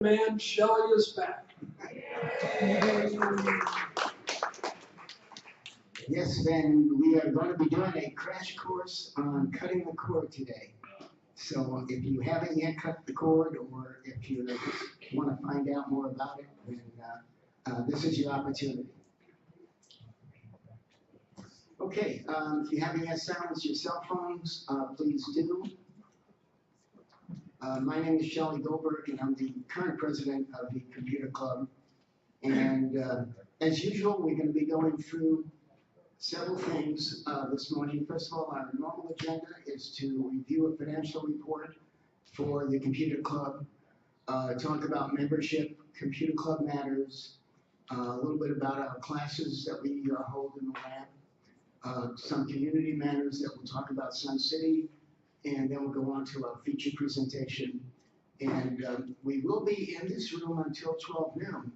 Man, Shelley is back. Yes, Ben, we are going to be doing a crash course on cutting the cord today. So if you haven't yet cut the cord, or if you just want to find out more about it, then this is your opportunity. Okay, if you haven't yet silenced your cell phones, please do. My name is Shelley Goldberg, and I'm the current president of the Computer Club. And as usual, we're going to be going through several things this morning. First of all, our normal agenda is to review a financial report for the Computer Club, talk about membership, Computer Club matters, a little bit about our classes that we hold in the lab, some community matters that we'll talk about Sun City, and then we'll go on to our feature presentation. And we will be in this room until 12 noon,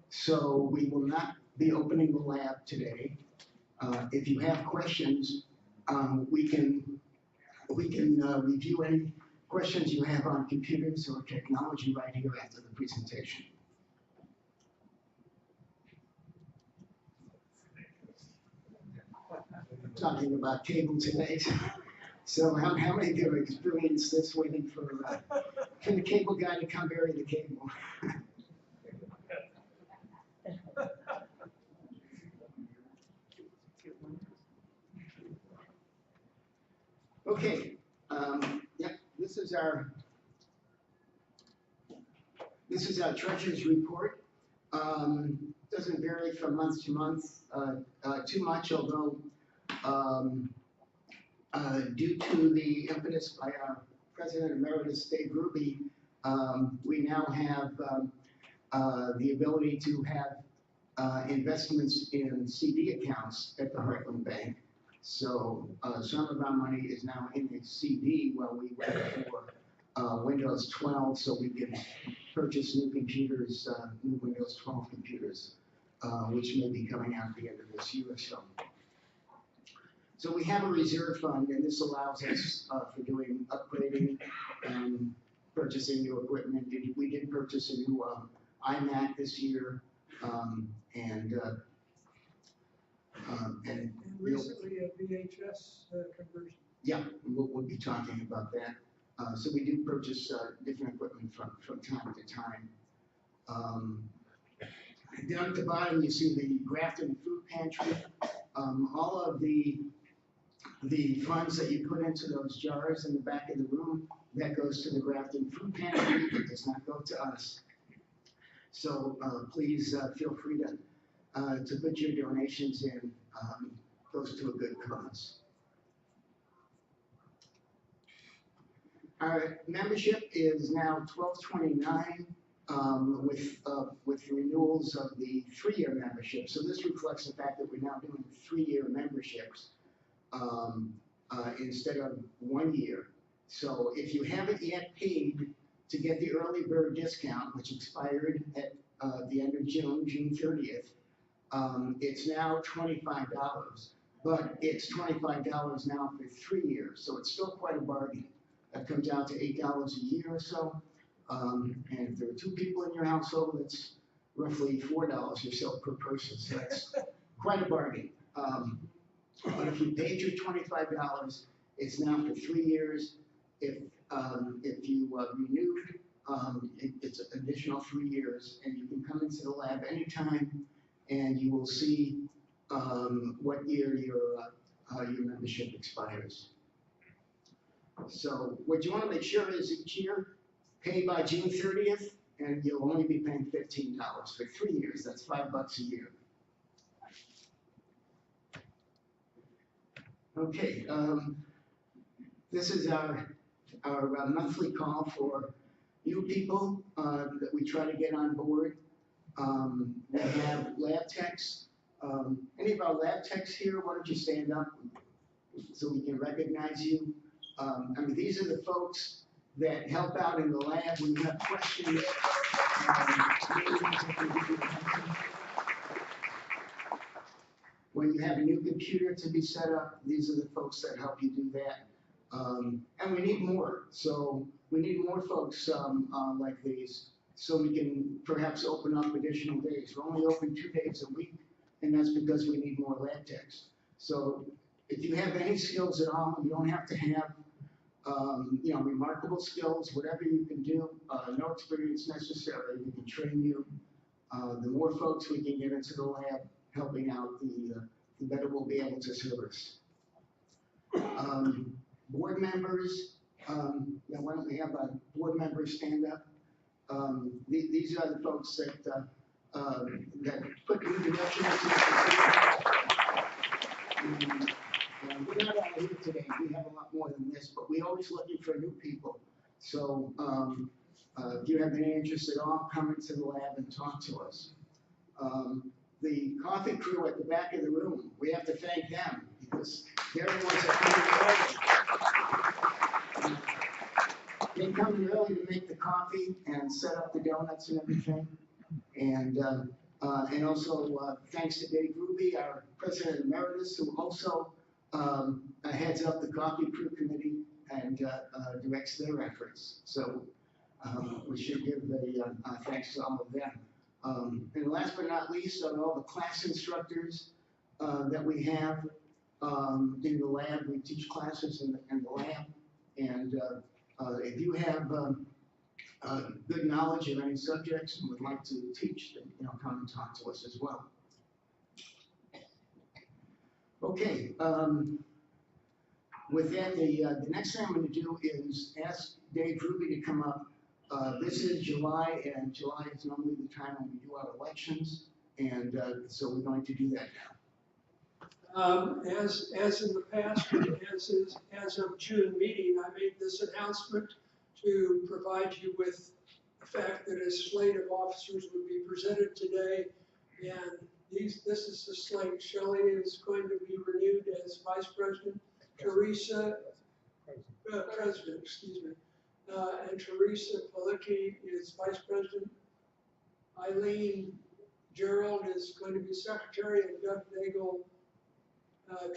so we will not be opening the lab today. If you have questions, we can review any questions you have on computers or technology right here after the presentation. Talking about cable today. So how many of you have experienced this, waiting for the cable guy to come bury the cable? Okay, yep, this is our treasurer's report. Doesn't vary from month to month too much, although due to the impetus by our President Emeritus Dave Ruby, we now have the ability to have investments in CD accounts at the Heartland Bank. So some of our money is now in a CD while we wait for Windows 12, so we can purchase new computers, new Windows 12 computers, which may be coming out at the end of this year or so. So we have a reserve fund, and this allows us for doing upgrading and purchasing new equipment. We did purchase a new iMac this year, and recently a VHS conversion. Yeah, we'll be talking about that. So we do purchase different equipment from time to time. Down at the bottom, you see the Grafton Food Pantry. All of the funds that you put into those jars in the back of the room, that goes to the Grafton Food Pantry. It does not go to us. So please feel free to put your donations in. Goes to a good cause. Our membership is now 1229 with renewals of the 3-year membership. So this reflects the fact that we're now doing 3-year memberships instead of 1 year. So if you haven't yet paid to get the early bird discount, which expired at the end of June 30th, it's now $25, but it's $25 now for 3 years. So it's still quite a bargain. That comes out to $8 a year or so. And if there are 2 people in your household, that's roughly $4 or so per person. So that's quite a bargain. But if you paid your $25, it's now for 3 years. If you renewed, it's an additional 3 years, and you can come into the lab anytime, and you will see what year your membership expires. So what you want to make sure is each year, pay by June 30th, and you'll only be paying $15 for 3 years. That's $5 a year. Okay, this is our monthly call for new people that we try to get on board. We have lab techs. Any of our lab techs here, why don't you stand up so we can recognize you? I mean, these are the folks that help out in the lab when you have questions. When you have a new computer to be set up, these are the folks that help you do that. And we need more. So we need more folks like these so we can perhaps open up additional days. We're only open 2 days a week, and that's because we need more lab techs. So if you have any skills at all, you don't have to have remarkable skills, whatever you can do, no experience necessary, we can train you. The more folks we can get into the lab helping out, the better we'll be able to service. Board members, why don't we have board members stand up? These are the folks that put new direction into the facility. We're not all here today, we have a lot more than this, but we're always looking for new people. So if you have any interest at all, come into the lab and talk to us. The coffee crew at the back of the room, we have to thank them because they're the ones that come in early. They come in early to make the coffee and set up the donuts and everything. And also thanks to Dave Ruby, our president emeritus, who also heads up the coffee crew committee and directs their efforts. So we should give the thanks to all of them. And last but not least, are all the class instructors that we have in the lab. We teach classes in the lab. And if you have good knowledge of any subjects and would like to teach, then come and talk to us as well. Okay. With that, the next thing I'm going to do is ask Dave Ruby to come up. This is July, and July is normally the time when we do our elections, and so we're going to do that now. As in the past, as of June meeting, I made this announcement to provide you with the fact that a slate of officers would be presented today, and this is the slate. Shelley is going to be renewed as vice president. Teresa, president, excuse me, and Teresa Palicki is vice president. Eileen Gerald is going to be secretary, and Doug Nagel,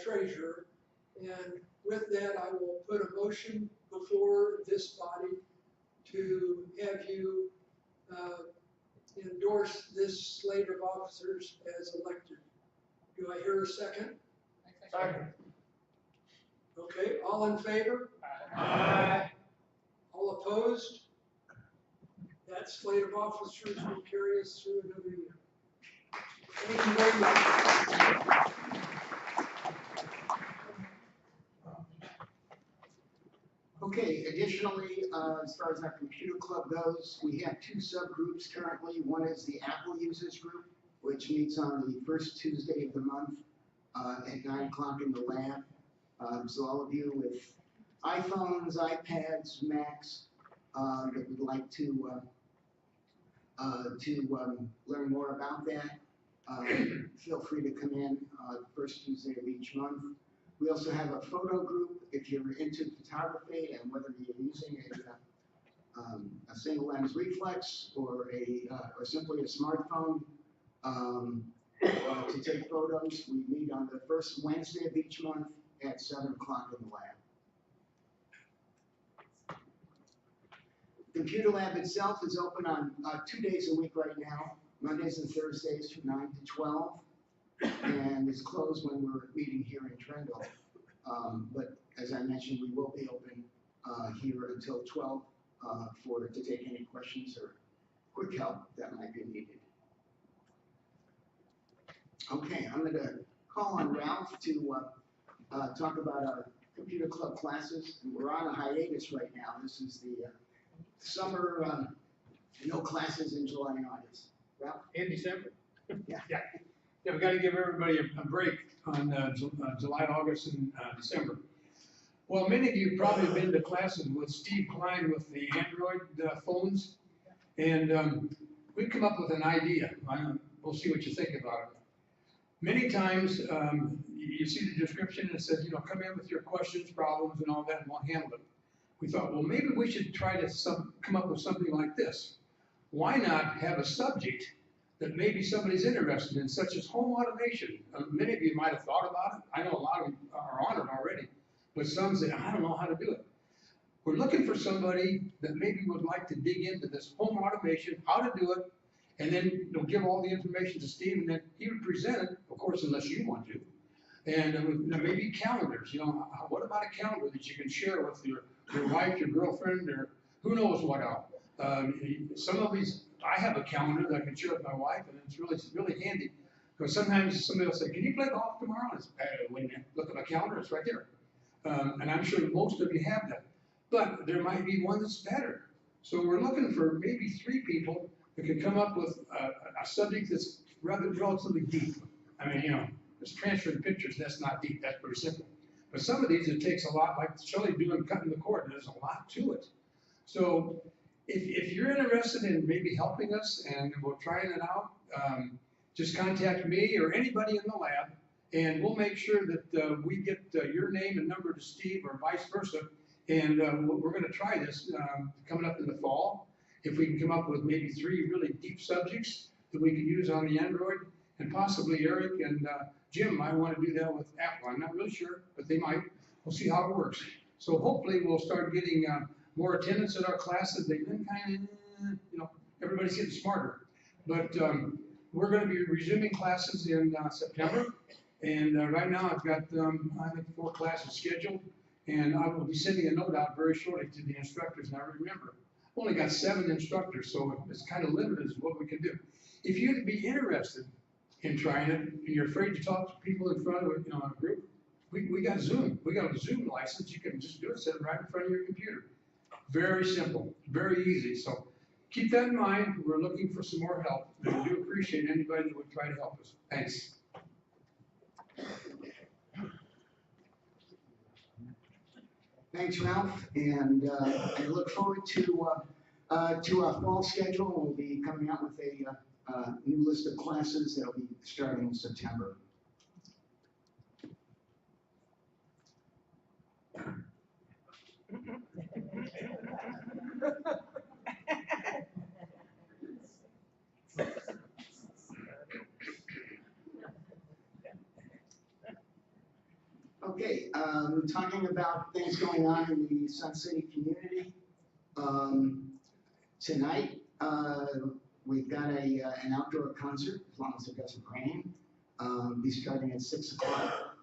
treasurer. And with that, I will put a motion before this body to have you endorse this slate of officers as elected. Do I hear a second? Second. Okay, all in favor? Aye. All opposed? That slate of officers will carry us through another year. Thank you very much. Okay, additionally, as far as our computer club goes, we have 2 subgroups currently. One is the Apple users group, which meets on the first Tuesday of the month at 9 o'clock in the lab. So all of you with iPhones, iPads, Macs that would like to learn more about that, feel free to come in first Tuesday of each month. We also have a photo group if you're into photography and whether you're using a single lens reflex or simply a smartphone to take photos. We meet on the first Wednesday of each month at 7 o'clock in the lab. Computer lab itself is open on 2 days a week right now, Mondays and Thursdays from 9 to 12, and it's closed when we're meeting here in Trendle. But as I mentioned, we will be open here until 12 to take any questions or quick help that might be needed. Okay, I'm going to call on Ralph to talk about our computer club classes. And we're on a hiatus right now. This is the summer, no classes in July and August. Ralph? In December? Yeah. Yeah, we got to give everybody a break on July, August, and December. Well, many of you have probably been to classes with Steve Klein with the Android phones, and we've come up with an idea. We'll see what you think about it. Many times, you see the description and it says, come in with your questions, problems, and all that, and we'll handle it. We thought, well, maybe we should try to come up with something like this. Why not have a subject that maybe somebody's interested in, such as home automation? Many of you might have thought about it. I know a lot of you are on it already, but some say, I don't know how to do it. We're looking for somebody that maybe would like to dig into this home automation, how to do it, and then they'll give all the information to Steve, and then he would present it, of course, unless you want to. And maybe calendars, what about a calendar that you can share with your wife, your girlfriend, or who knows what else? Some of these, I have a calendar that I can share with my wife, and it's really handy. Because sometimes somebody will say, can you play golf tomorrow? And when you look at my calendar, it's right there. And I'm sure most of you have that. But there might be one that's better. So we're looking for maybe 3 people that can come up with a subject that's relatively deep. I mean, just transferring pictures, that's not deep, that's pretty simple. But some of these, it takes a lot, like Shelley doing cutting the cord, there's a lot to it. So if you're interested in maybe helping us and we're trying it out, just contact me or anybody in the lab, and we'll make sure that we get your name and number to Steve or vice versa. And we're going to try this coming up in the fall. If we can come up with maybe 3 really deep subjects that we can use on the Android, and possibly Eric and Jim might want to do that with Apple. I'm not really sure, but they might. We'll see how it works. So hopefully we'll start getting more attendance at our classes. They've been kind of, everybody's getting smarter. But we're going to be resuming classes in September. And right now I've got, I think, 4 classes scheduled. And I will be sending a note out very shortly to the instructors. And I remember, I've only got 7 instructors, so it's kind of limited as what we can do. If you'd be interested in trying it, and you're afraid to talk to people in front of a group, we got Zoom. We got a Zoom license. You can just do it, set it right in front of your computer. Very simple, very easy. So keep that in mind. We're looking for some more help. And we do appreciate anybody that would try to help us. Thanks. Thanks, Ralph, and I look forward to our fall schedule. We'll be coming out with a new list of classes that'll be starting in September. Okay, talking about things going on in the Sun City community. Tonight, we've got an outdoor concert, as long as it doesn't rain. Be starting at 6 o'clock.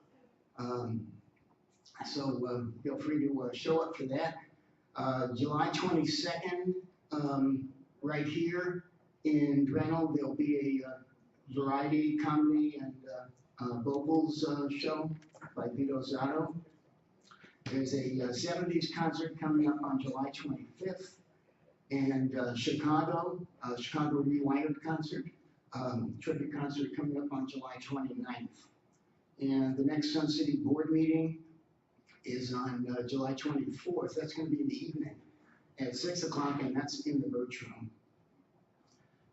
So feel free to show up for that. July 22nd, right here in Drennel, there'll be a variety, comedy, and vocals show by Vito Zotto. There's a 70s concert coming up on July 25th. And Chicago Rewired concert, tribute concert coming up on July 29th. And the next Sun City board meeting is on July 24th. That's going to be in the evening at 6 o'clock, and that's in the Birch Room.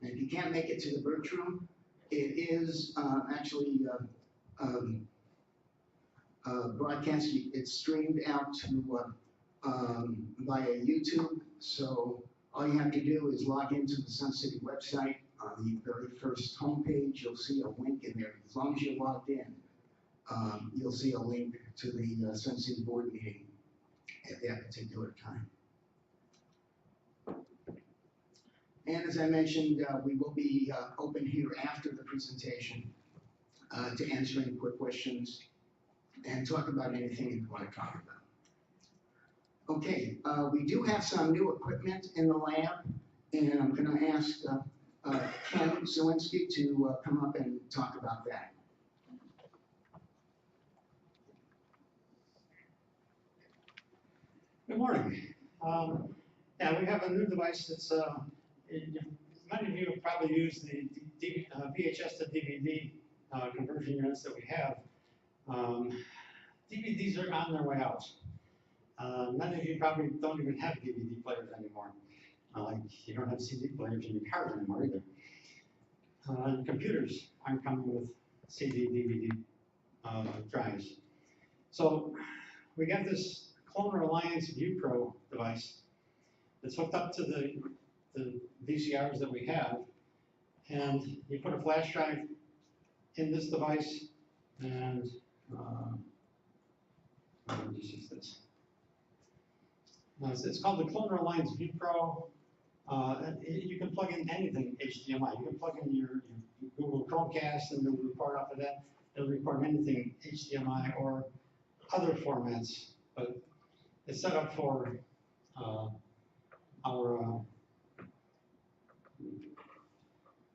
And if you can't make it to the Birch Room, it is actually broadcast. It's streamed out to via YouTube. So all you have to do is log into the Sun City website. On the very first homepage, you'll see a link in there. As long as you're logged in, you'll see a link to the Sun City board meeting at that particular time. And as I mentioned, we will be open here after the presentation to answer any quick questions and talk about anything you want to talk about. Okay, we do have some new equipment in the lab, and I'm going to ask Ken Zielinski to come up and talk about that. Good morning. Yeah, we have a new device that's, many of you have probably used the VHS to DVD conversion units that we have. DVDs are on their way out. Many of you probably don't even have DVD players anymore. Like you don't have CD players in your cars anymore either. Computers aren't coming with CD, DVD drives. So we got this Cloner Alliance ViewPro device that's hooked up to the VCRs that we have, and you put a flash drive in this device, and let me just use this. No, it's called the Cloner Alliance View Pro. You can plug in anything HDMI. You can plug in your Google Chromecast and it'll record off of that. It'll record anything HDMI or other formats, but it's set up for our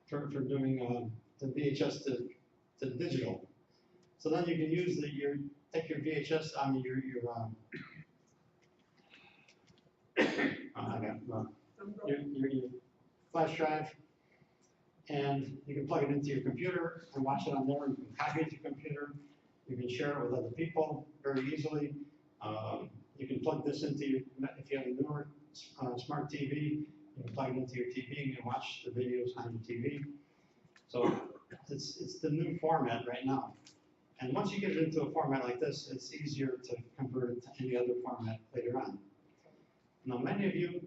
for doing the VHS to digital. So then you can use take your VHS, I mean your your flash drive, and you can plug it into your computer and watch it on there. You can copy it to your computer. You can share it with other people very easily. You can plug this into your, if you have a newer smart TV, you can plug it into your TV and you can watch the videos on your TV. So it's the new format right now. And once you get it into a format like this, it's easier to convert it to any other format later on. Now, many of you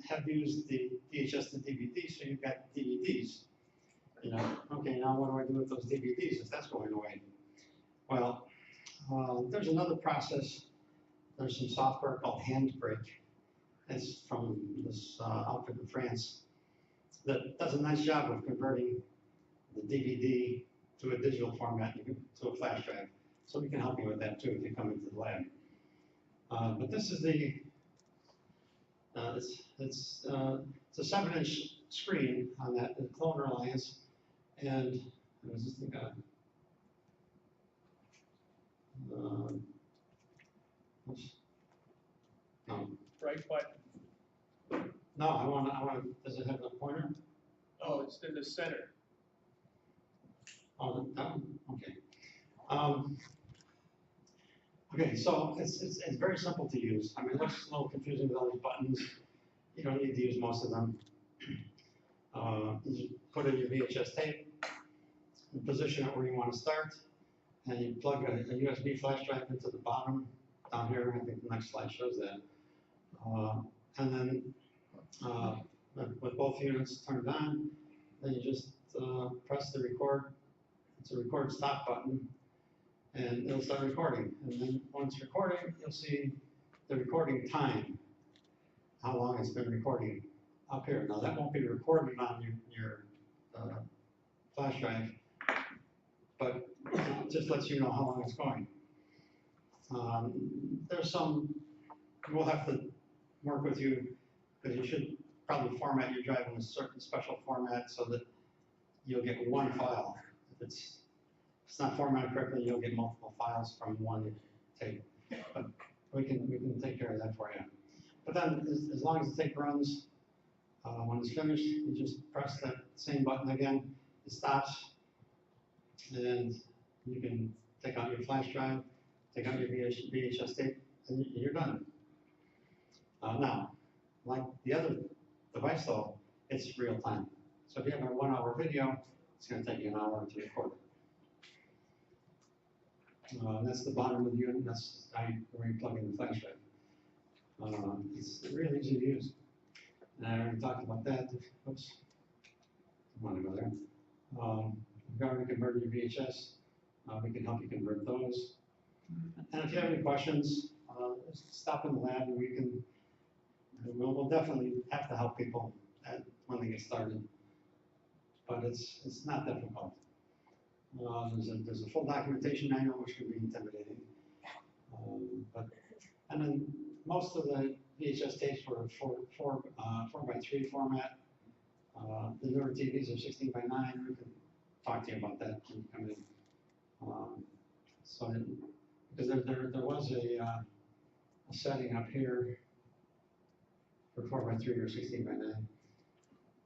have used the VHS to DVD, so you've got DVDs. You know, okay, now what do I do with those DVDs if that's going away? Well, there's another process. There's some software called Handbrake. It's from this outfit in France that does a nice job of converting the DVD to a digital format, to a flash drive. So we can help you with that too if you come into the lab. But this is it's a 7-inch screen on that Cloner Alliance, and what is this thing got? No. Right button. No, I want. Does it have a pointer? Oh, it's in the center. Oh, that one? Okay. Okay, so it's very simple to use. I mean, it looks a little confusing with all these buttons. You don't need to use most of them. You put in your VHS tape, you position it where you want to start, and you plug a USB flash drive into the bottom down here. I think the next slide shows that. And then with both units turned on, then you just press the record. It's a record stop button, and it'll start recording. And then once recording, you'll see the recording time, how long it's been recording up here. Now that won't be recorded on your flash drive, but it just lets you know how long it's going. There's some, we'll have to work with you, because you should probably format your drive in a certain special format so that you'll get one file. If it's not formatted correctly, you'll get multiple files from one tape. But we can take care of that for you. But then, as long as the tape runs, when it's finished, you just press that same button again. It stops, and you can take out your flash drive, take out your VHS tape, and you're done. Now, like the other device though, it's real time. So if you have a 1-hour video, it's going to take you an hour to record it. That's the bottom of the unit. That's where you plug in the flash drive. It's really easy to use. And I already talked about that. Oops. I want to go there. If you already converted your VHS, we can help you convert those. And if you have any questions, stop in the lab and we'll definitely have to help people when they get started. But it's not difficult. There's a full documentation manual, which can be intimidating. And then most of the VHS tapes were 4:3 format. The newer TVs are 16:9. We can talk to you about that when you come in. Because there was a setting up here for 4:3 or 16:9.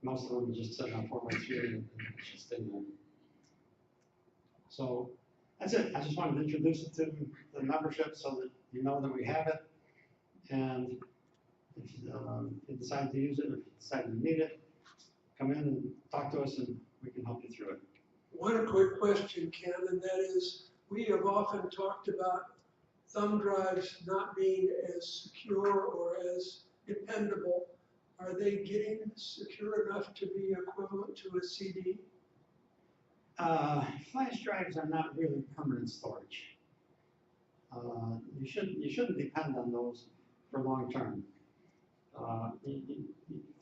Most of them are just set on 4:3 and it's just in there. So that's it. I just wanted to introduce it to the membership so that you know that we have it. And if you decide to use it, or if you decide you need it, come in and talk to us and we can help you through it. One quick question, Ken, and that is, we have often talked about thumb drives not being as secure or as dependable. Are they getting secure enough to be equivalent to a CD? Flash drives are not really permanent storage. You shouldn't depend on those for long term.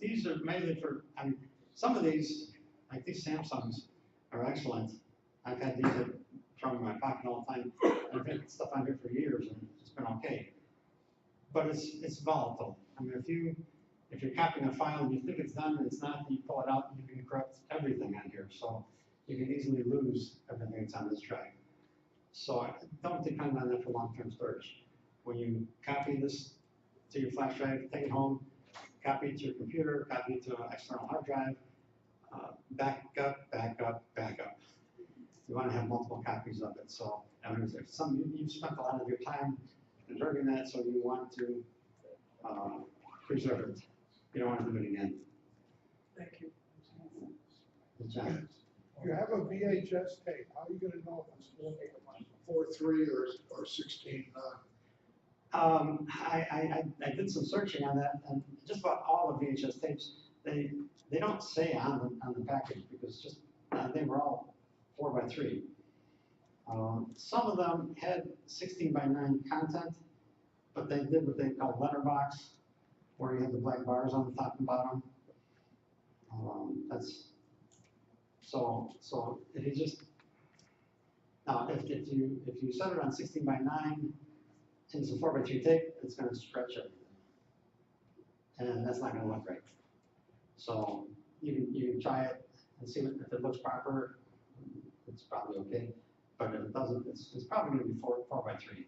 These are mainly for, I mean, some of these, like these Samsungs are excellent. I've had these from my pocket all the time. I've had stuff on here for years and it's been okay. But it's volatile. I mean, if you're copying a file and you think it's done and it's not, you pull it out and you can corrupt everything on here. So you can easily lose everything that's on this drive. So don't depend on that for long-term storage. When you copy this to your flash drive, take it home, copy it to your computer, copy it to an external hard drive, back up, back up, back up. You want to have multiple copies of it. So, I mean, if you've spent a lot of your time preserving that, so you want to preserve it. You don't want to do it again. Thank you. Good job. You have a VHS tape, how are you gonna know if it's 4.3 or 16.9? I did some searching on that, and just about all the VHS tapes, they don't say on the package because just they were all 4x3. Some of them had 16:9 content, but they did what they call letterbox, where you have the black bars on the top and bottom. So if you just now if you set it on 16:9 and it's a 4x3 tape, it's going to stretch everything, and that's not going to look right. So you can try it and see if it looks proper. It's probably okay, but if it doesn't, it's probably going to be 4x3.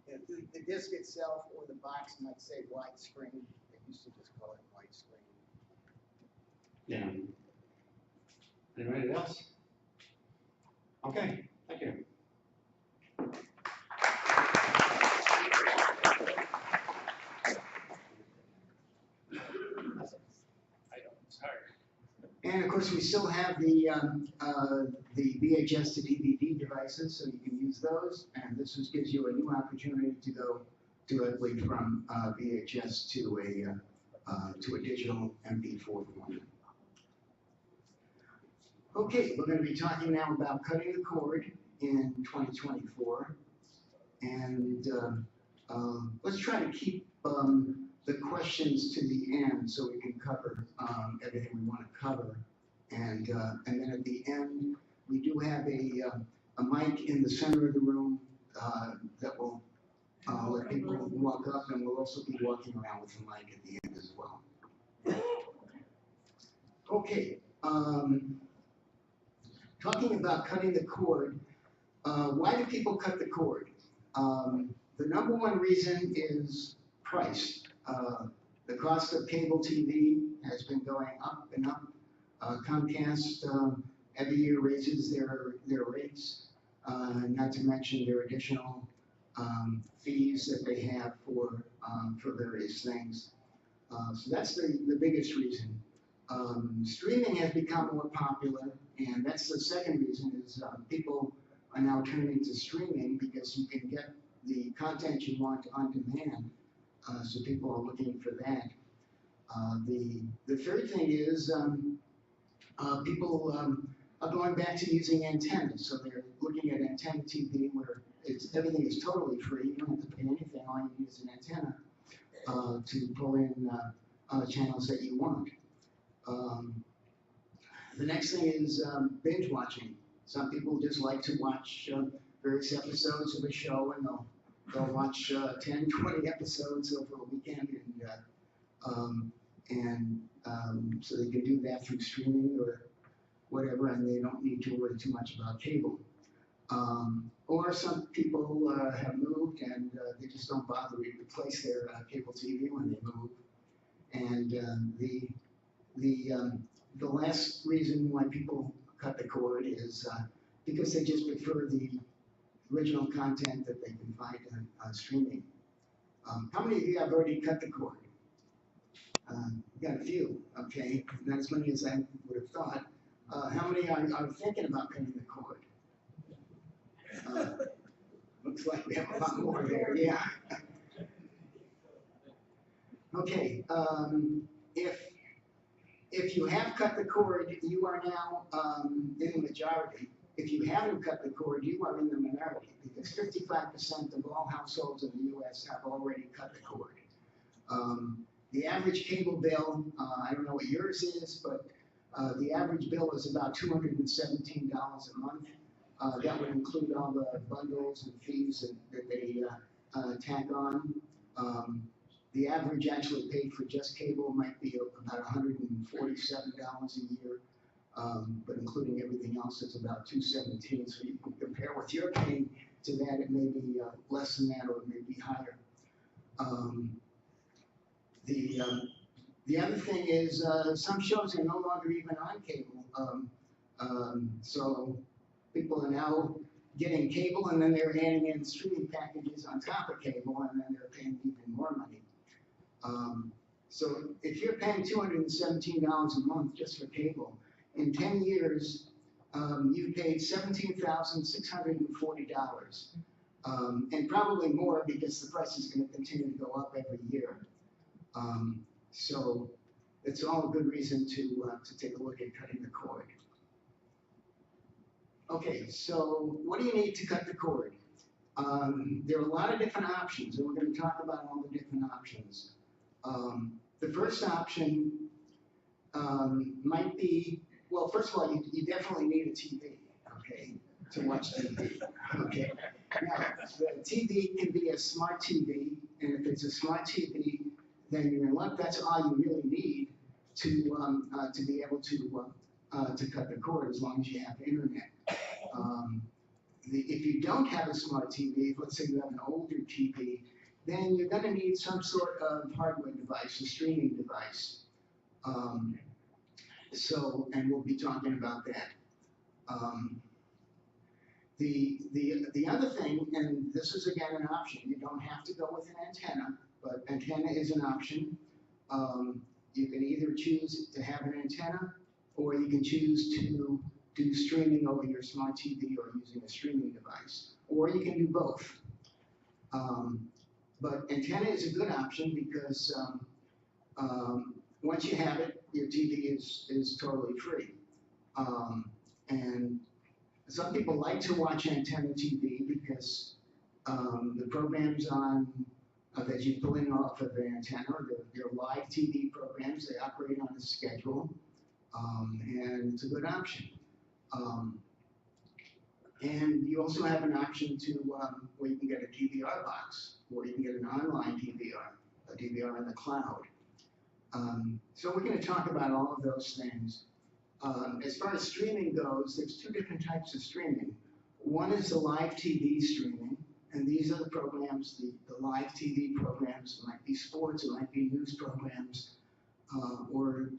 Yeah, the disc itself or the box might say widescreen. They used to just call it widescreen. Yeah. Anybody else? Okay, thank you. Sorry. And of course, we still have the VHS to DVD devices, so you can use those. And this just gives you a new opportunity to go directly from VHS to a digital MP4 format. Okay, we're going to be talking now about cutting the cord in 2024. And let's try to keep the questions to the end so we can cover everything we want to cover. And then at the end, we do have a mic in the center of the room that will let people walk up, and we'll also be walking around with the mic at the end as well. Okay. Talking about cutting the cord, why do people cut the cord? The number one reason is price. The cost of cable TV has been going up and up. Comcast every year raises their rates, not to mention their additional fees that they have for various things. So that's the biggest reason. Streaming has become more popular, and that's the second reason is people are now turning to streaming because you can get the content you want on demand. So people are looking for that. The third thing is people are going back to using antennas. So they're looking at antenna TV where everything is totally free. You don't have to pay anything. All you need is an antenna to pull in channels that you want. The next thing is binge watching. Some people just like to watch various episodes of a show, and they'll watch 10, 20 episodes over a weekend, and so they can do that through streaming or whatever, and they don't need to worry too much about cable. Or some people have moved and they just don't bother to replace their cable TV when they move. And the last reason why people cut the cord is because they just prefer the original content that they can find on streaming. How many of you have already cut the cord? Got a few, okay, not as many as I would have thought. How many are thinking about cutting the cord? Looks like we have a lot more there, yeah. Okay, if you have cut the cord, you are now in the majority. If you haven't cut the cord, you are in the minority because 55% of all households in the U.S. have already cut the cord. The average cable bill, I don't know what yours is, but the average bill is about $217 a month. That would include all the bundles and fees that they tack on. The average actually paid for just cable might be about $147 a year, but including everything else, it's about $217. So you can compare what you're paying to that. It may be less than that, or it may be higher. The other thing is some shows are no longer even on cable. So people are now getting cable, and then they're adding in streaming packages on top of cable, and then they're paying even more money. So if you're paying $217 a month just for cable, in 10 years, you've paid $17,640, and probably more because the price is going to continue to go up every year. So it's all a good reason to take a look at cutting the cord. Okay, so what do you need to cut the cord? There are a lot of different options, and we're going to talk about all the different options. The first option might be, well, first of all, you definitely need a TV, okay, to watch TV, okay? Now, the TV can be a smart TV, and if it's a smart TV, then you're in luck. That's all you really need to be able to cut the cord, as long as you have internet. If you don't have a smart TV, let's say you have an older TV, then you're going to need some sort of hardware device, a streaming device. And we'll be talking about that. The other thing, and this is again an option, you don't have to go with an antenna, but antenna is an option. You can either choose to have an antenna, or you can choose to do streaming over your smart TV or using a streaming device, or you can do both. But antenna is a good option because once you have it, your TV is totally free. And some people like to watch antenna TV because the programs that you pull in off of the antenna are they're live TV programs. They operate on a schedule, and it's a good option. And you also have an option where you can get a DVR box, or you can get an online DVR, a DVR in the cloud. So we're going to talk about all of those things. As far as streaming goes, there's two different types of streaming. One is the live TV streaming, and these are the programs, the live TV programs. It might be sports, it might be news programs, or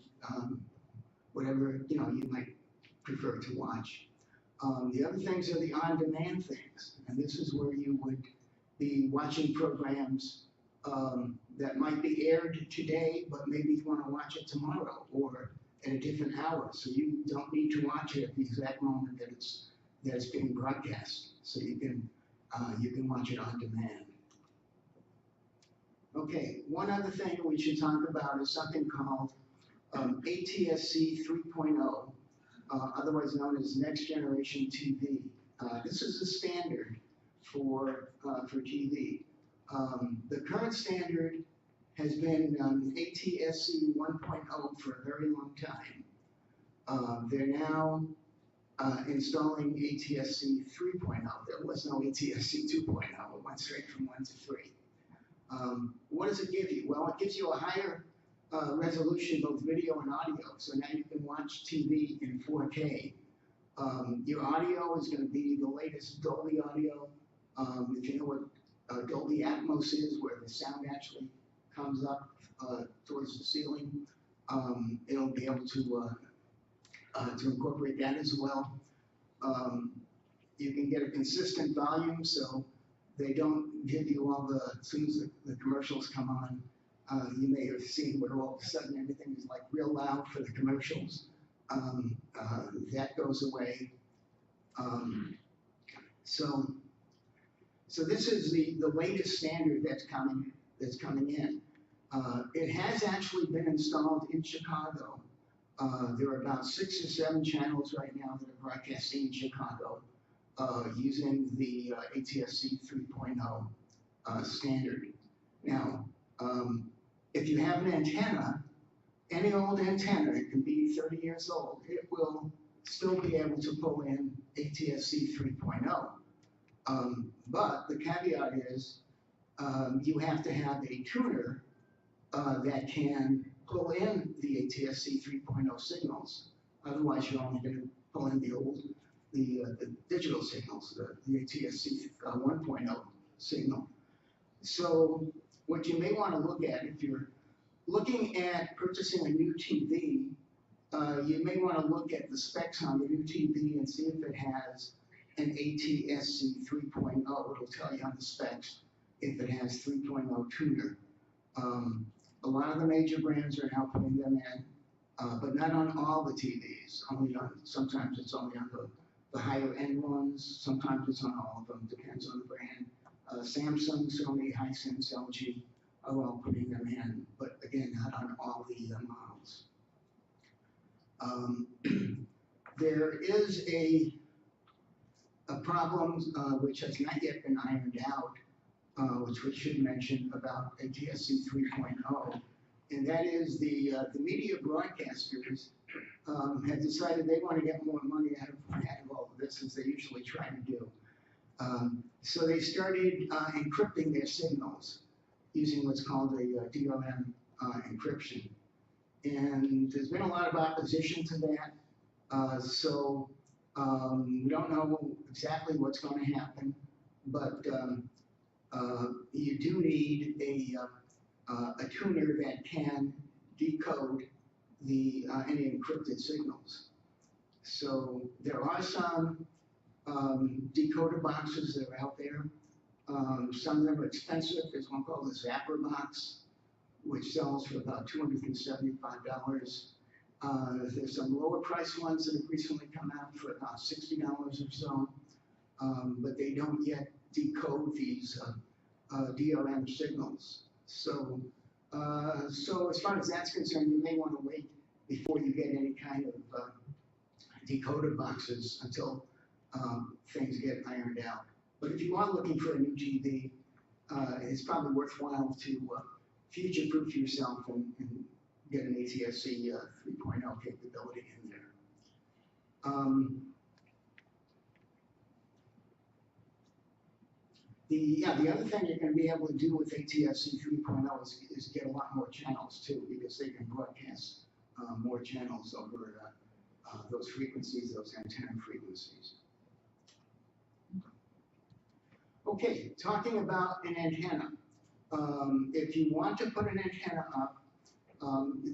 whatever you might prefer to watch. The other things are the on-demand things, and this is where you would be watching programs that might be aired today, but maybe you want to watch it tomorrow or at a different hour. So you don't need to watch it at the exact moment that it's being broadcast. So you can watch it on demand. Okay, one other thing we should talk about is something called ATSC 3.0. Otherwise known as Next Generation TV. This is the standard for TV. The current standard has been ATSC 1.0 for a very long time. They're now installing ATSC 3.0. There was no ATSC 2.0. It went straight from 1 to 3. What does it give you? Well, it gives you a higher resolution, both video and audio. So now you can watch TV in 4K. Your audio is going to be the latest Dolby audio. If you know what Dolby Atmos is, where the sound actually comes up towards the ceiling, it'll be able to incorporate that as well. You can get a consistent volume, so they don't give you all as soon as the commercials come on. You may have seen where all of a sudden everything is like real loud for the commercials. That goes away. So this is the latest standard that's coming in. It has actually been installed in Chicago. There are about 6 or 7 channels right now that are broadcasting in Chicago using the ATSC 3.0 standard. Now, if you have an antenna, any old antenna, it can be 30 years old, it will still be able to pull in ATSC 3.0. But the caveat is, you have to have a tuner that can pull in the ATSC 3.0 signals. Otherwise, you're only going to pull in the digital signals, the ATSC 1.0 signal. So what you may want to look at if you're looking at purchasing a new TV, you may want to look at the specs on the new TV and see if it has an ATSC 3.0. It'll tell you on the specs if it has 3.0 tuner. A lot of the major brands are now putting them in, but not on all the TVs. Sometimes it's only on the higher end ones. Sometimes it's on all of them. Depends on the brand. Samsung, Sony, Hisense, LG are all putting them in, but again, not on all the models. There is a problem which has not yet been ironed out, which we should mention about ATSC 3.0, and that is the media broadcasters have decided they want to get more money out of all of this, as they usually try to do. So they started encrypting their signals using what's called a DRM encryption. And there's been a lot of opposition to that. So we don't know exactly what's going to happen, but you do need a tuner that can decode any encrypted signals. So there are some decoder boxes that are out there. Some of them are expensive. There's one called the Zapper box, which sells for about $275. There's some lower price ones that have recently come out for about $60 or so, but they don't yet decode these DRM signals. So as far as that's concerned, you may want to wait before you get any kind of decoder boxes until things get ironed out. But if you are looking for a new TV, it's probably worthwhile to future-proof yourself and get an ATSC 3.0 capability in there. The other thing you're going to be able to do with ATSC 3.0 is get a lot more channels too, because they can broadcast more channels over those frequencies, those antenna frequencies. Okay, talking about an antenna. If you want to put an antenna up,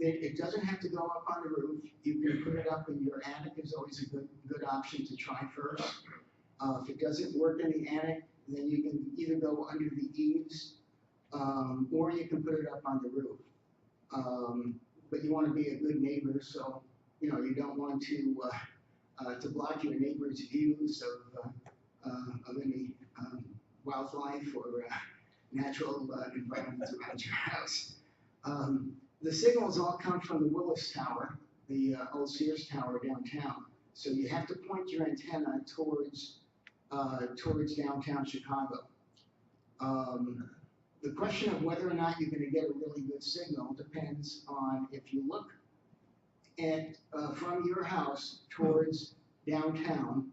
it doesn't have to go up on the roof. You can put it up in your attic. Is always a good option to try first. If it doesn't work in the attic, then you can either go under the eaves, or you can put it up on the roof. But you want to be a good neighbor, so you don't want to block your neighbor's views of any wildlife or natural environments around your house. The signals all come from the Willis Tower, the old Sears Tower downtown. So you have to point your antenna towards downtown Chicago. The question of whether or not you're going to get a really good signal depends on if you look at from your house towards downtown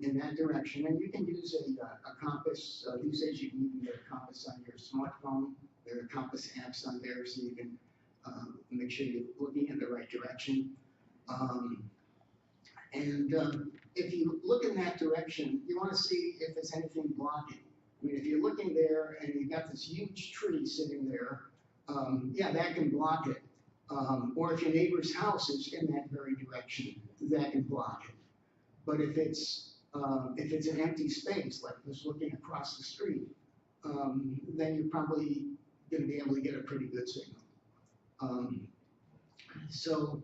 in that direction, and you can use a compass. These days you can even get a compass on your smartphone. There are compass apps on there, so you can make sure you're looking in the right direction. If you look in that direction, you want to see if there's anything blocking. I mean, if you're looking there and you've got this huge tree sitting there, yeah, that can block it. Or if your neighbor's house is in that very direction, that can block it. But if it's an empty space, like just looking across the street, then you're probably going to be able to get a pretty good signal. So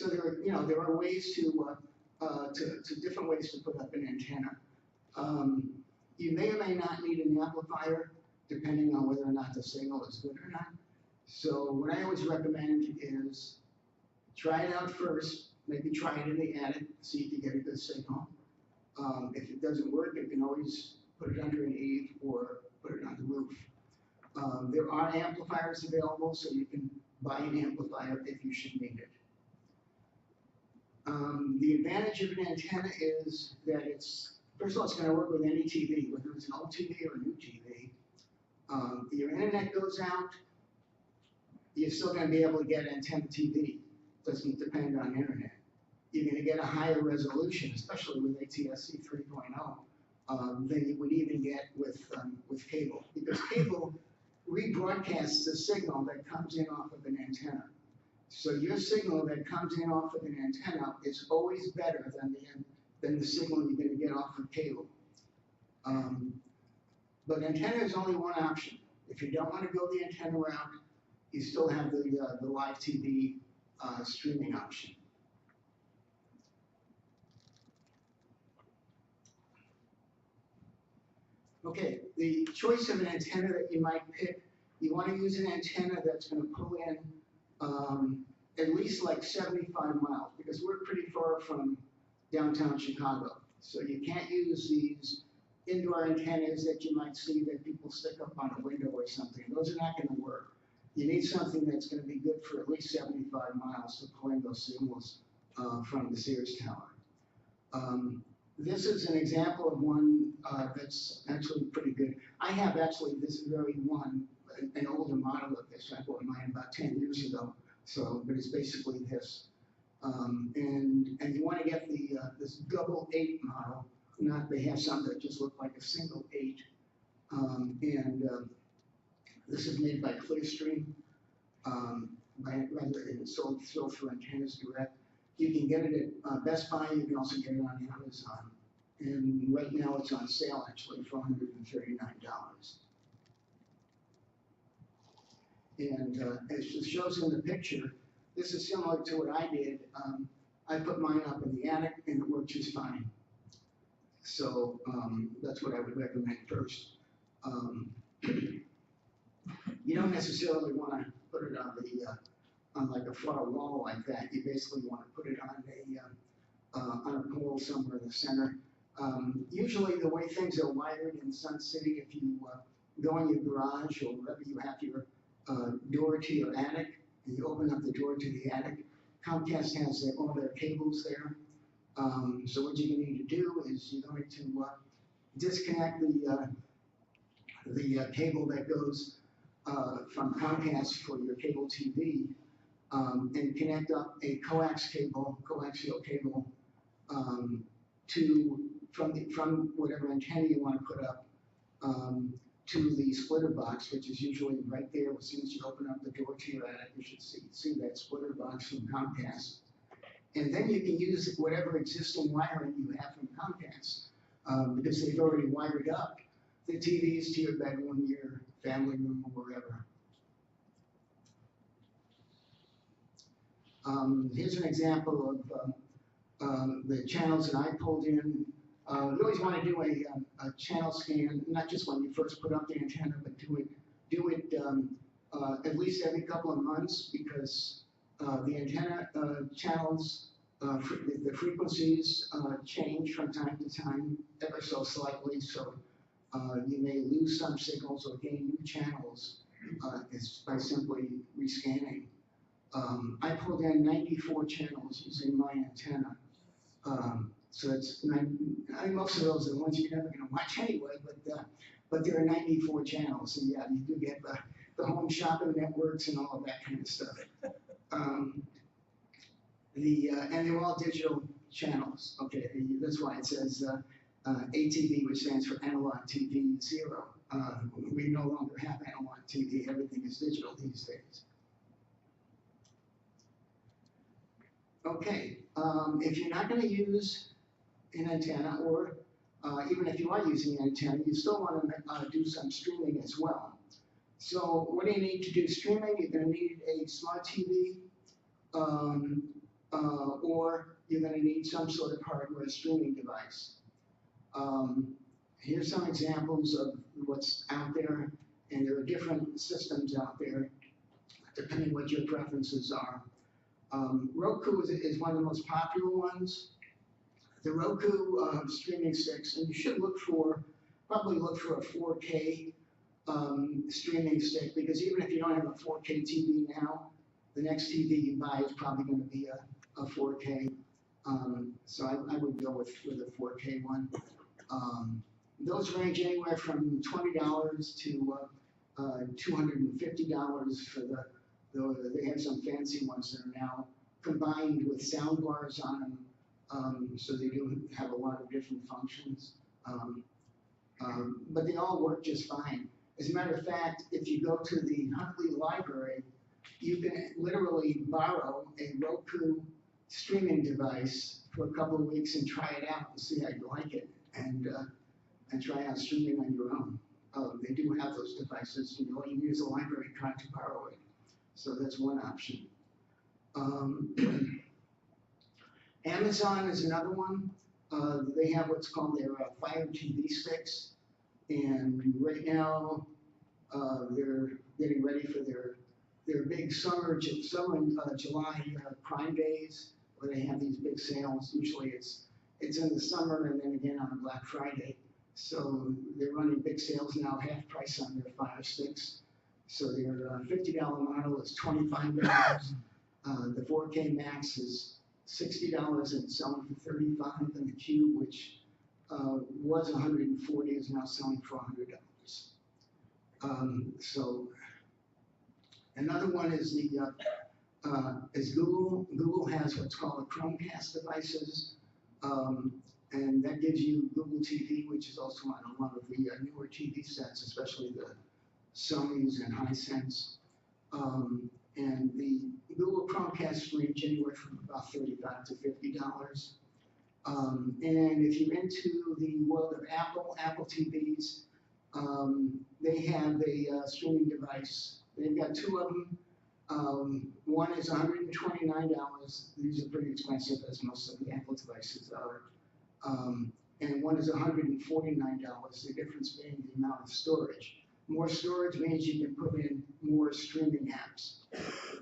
there are ways to different ways to put up an antenna. You may or may not need an amplifier, depending on whether or not the signal is good or not. So what I always recommend is try it out first. Maybe try it in the attic, see if you get a good signal. If it doesn't work, you can always put it under an eave or put it on the roof. There are amplifiers available, so you can buy an amplifier if you should need it. The advantage of an antenna is that first of all, it's going to work with any TV, whether it's an old TV or a new TV. Your internet goes out, you're still going to be able to get antenna TV. Doesn't depend on internet. You're going to get a higher resolution, especially with ATSC 3.0, than you would even get with cable, because cable rebroadcasts the signal that comes in off of an antenna. So your signal that comes in off of an antenna is always better than the signal you're going to get off of cable. But antenna is only one option. If you don't want to go the antenna route, you still have the live TV streaming option. Okay, the choice of an antenna that you might pick, you want to use an antenna that's going to pull in at least like 75 miles, because we're pretty far from downtown Chicago. So you can't use these indoor antennas that you might see that people stick up on a window or something. Those are not going to work. You need something that's going to be good for at least 75 miles to pull in those signals from the Sears Tower. This is an example of one that's actually pretty good. I have actually this very one, an older model of this. I bought mine about 10 years ago. So, but it's basically this. And you want to get the this double 8 model. Not, they have some that just look like a single 8. This is made by Clearstream. It's sold through Antennas Direct. You can get it at Best Buy. You can also get it on Amazon. And right now it's on sale actually for $139. And as it shows in the picture, this is similar to what I did. I put mine up in the attic and it worked just fine. So that's what I would recommend first. You don't necessarily want to put it on like a far wall like that. You basically want to put it on a pole somewhere in the center. Usually the way things are wired in Sun City, if you go in your garage or wherever you have your door to your attic, and you open up the door to the attic, Comcast has all their cables there. So what you're going to need to do is you're going to disconnect the cable that goes from Comcast for your cable TV and connect up a coaxial cable from whatever antenna you want to put up to the splitter box, which is usually right there. As soon as you open up the door to your attic, you should see that splitter box from Comcast. And then you can use whatever existing wiring you have from Comcast, because they've already wired up the TVs to your bedroom, your family room, or wherever. Here's an example of the channels that I pulled in. You always want to do a channel scan, not just when you first put up the antenna, but do it at least every couple of months, because the antenna channels, the frequencies change from time to time ever so slightly. So you may lose some signals or gain new channels by simply rescanning. I pulled in 94 channels using my antenna. So it's most of those are the ones you're never going to watch anyway, but there are 94 channels, and yeah, you do get the home shopping networks and all of that kind of stuff. And they're all digital channels. Okay, that's why it says ATV, which stands for Analog TV 0. We no longer have analog TV. Everything is digital these days. Okay, if you're not going to use an antenna, or even if you are using an antenna, you still want to do some streaming as well. So what do you need to do streaming? You're going to need a smart TV, or you're going to need some sort of hardware streaming device. Here's some examples of what's out there, and there are different systems out there, depending what your preferences are. Roku is one of the most popular ones. The Roku streaming sticks, and you should probably look for a 4K streaming stick, because even if you don't have a 4K TV now, the next TV you buy is probably gonna be a 4K. So I would go with a 4K one. Those range anywhere from $20 to $250 for they have some fancy ones that are now combined with sound bars on them. So they do have a lot of different functions. But they all work just fine. As a matter of fact, if you go to the Huntley Library, you can literally borrow a Roku streaming device for a couple of weeks and try it out and see how you like it, and try out streaming on your own. They do have those devices. You need is a library card to borrow it. So that's one option. Amazon is another one. They have what's called their Fire TV sticks, and right now they're getting ready for their big summer and July Prime Days, where they have these big sales. Usually it's in the summer and then again on Black Friday. So they're running big sales now, half price on their Fire sticks. So their $50 model is $25. The 4K Max is $60 and selling for $35, and the Cube, which was $140, is now selling for $100. So another one is is Google. Google has what's called a Chromecast devices, and that gives you Google TV, which is also on a lot of the newer TV sets, especially the Sony's and Hisense. And the Google Chromecast range anywhere from about $35 to $50. And if you're into the world of Apple TVs, they have a streaming device. They've got two of them. One is $129. These are pretty expensive, as most of the Apple devices are. And one is $149. The difference being the amount of storage. More storage means you can put in more streaming apps.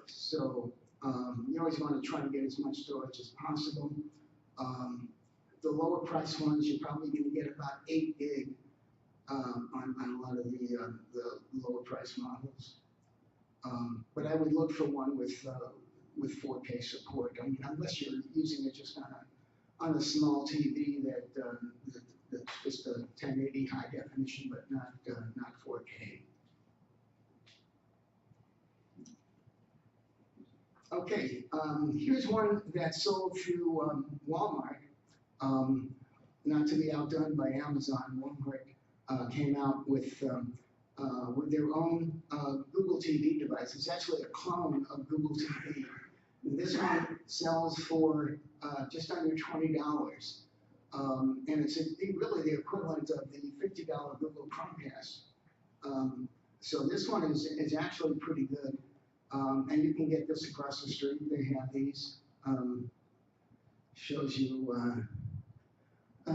So you always want to try to get as much storage as possible. The lower price ones, you're probably going to get about 8 gig on a lot of the lower price models. But I would look for one with 4K support. I mean, unless you're using it just on a small TV that's just a 1080 high definition, but not 4K. Okay, here's one that's sold through Walmart. Not to be outdone by Amazon, Walmart came out with their own Google TV device. It's actually a clone of Google TV. This one sells for just under $20. And it's really the equivalent of the $50 Google Chromecast. So this one is actually pretty good. And you can get this across the street. They have these. Shows you, I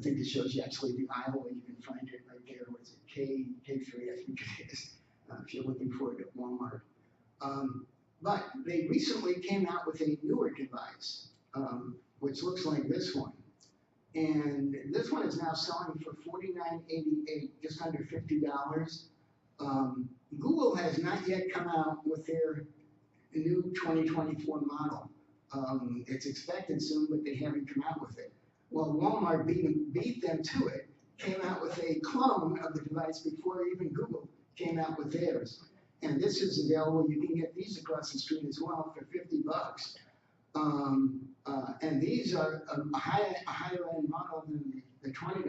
think it shows you actually the aisle where you can find it right there. What's it, K3, I think it is, if you're looking for it at Walmart. But they recently came out with a newer device, which looks like this one. And this one is now selling for $49.88, just under $50. Google has not yet come out with their new 2024 model. It's expected soon, but they haven't come out with it. Well, Walmart beat them to it, came out with a clone of the device before even Google came out with theirs. And this is available. You can get these across the street as well for $50. And these are a higher end model than the $20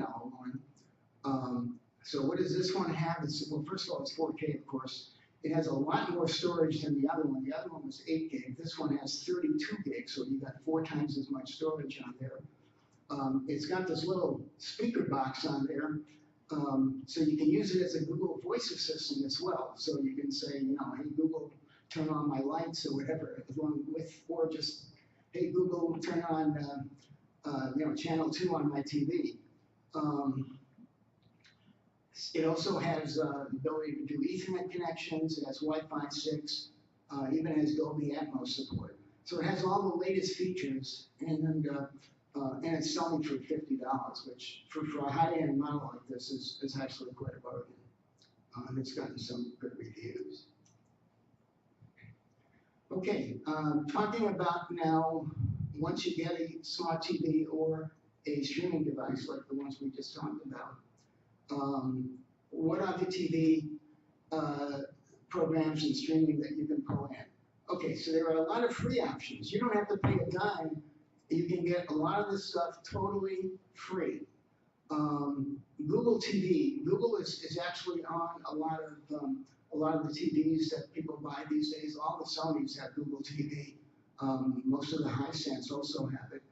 one. So what does this one have? Well, first of all, it's 4K, of course. It has a lot more storage than the other one. The other one was 8 gig. This one has 32 gigs, so you got 4 times as much storage on there. It's got this little speaker box on there, so you can use it as a Google Voice Assistant as well. So you can say, hey Google, turn on my lights or whatever, along with, or just, hey Google, turn on, channel 2 on my TV. It also has the ability to do Ethernet connections. It has Wi-Fi 6, even has Dolby Atmos support. So it has all the latest features, and it's selling for $50, which for a high-end model like this is actually quite a bargain. and it's gotten some good reviews. Okay, talking about now, once you get a smart TV or a streaming device like the ones we just talked about, what are the TV programs and streaming that you can pull in? Okay, so there are a lot of free options. You don't have to pay a dime. You can get a lot of this stuff totally free. Google TV. Google is actually on a lot of the TVs that people buy these days. All the Sonys have Google TV. Most of the Hisense also have it,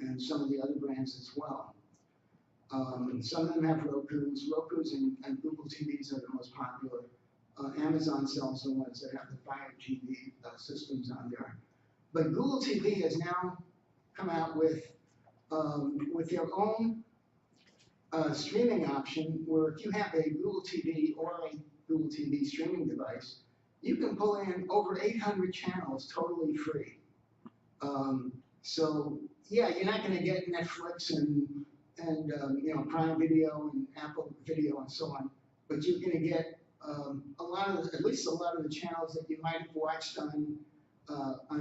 and some of the other brands as well. Some of them have Rokus. Rokus and Google TVs are the most popular. Amazon sells the ones that have the Fire TV systems on there. But Google TV has now come out with their own streaming option, where if you have a Google TV or a Google TV streaming device, you can pull in over 800 channels totally free. So yeah, you're not going to get Netflix and you know, Prime Video and Apple Video and so on, but you're going to get at least a lot of the channels that you might have watched on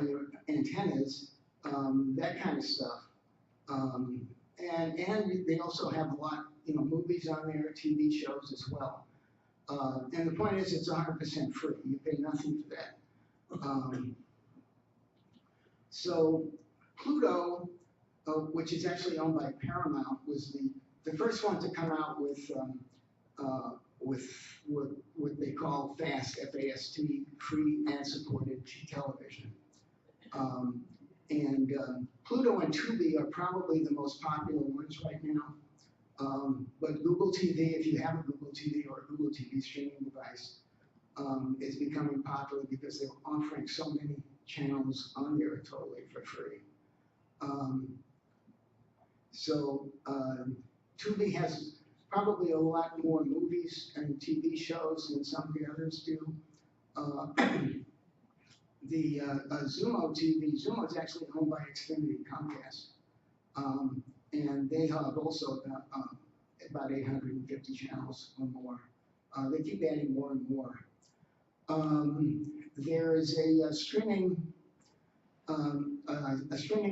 your antennas, that kind of stuff. And they also have a lot, you know, movies on there, TV shows as well. And the point is, it's 100% free. You pay nothing for that. So Pluto, which is actually owned by Paramount, was the first one to come out with what they call FAST, F-A-S-T, free and supported television. Pluto and Tubi are probably the most popular ones right now. But Google TV, if you have a Google TV or a Google TV streaming device, is becoming popular because they're offering so many channels on there totally for free. Tubi has probably a lot more movies and TV shows than some of the others do. Xumo TV, Xumo is actually owned by Xfinity Comcast. And they have also about 850 channels or more. They keep adding more and more. There is a streaming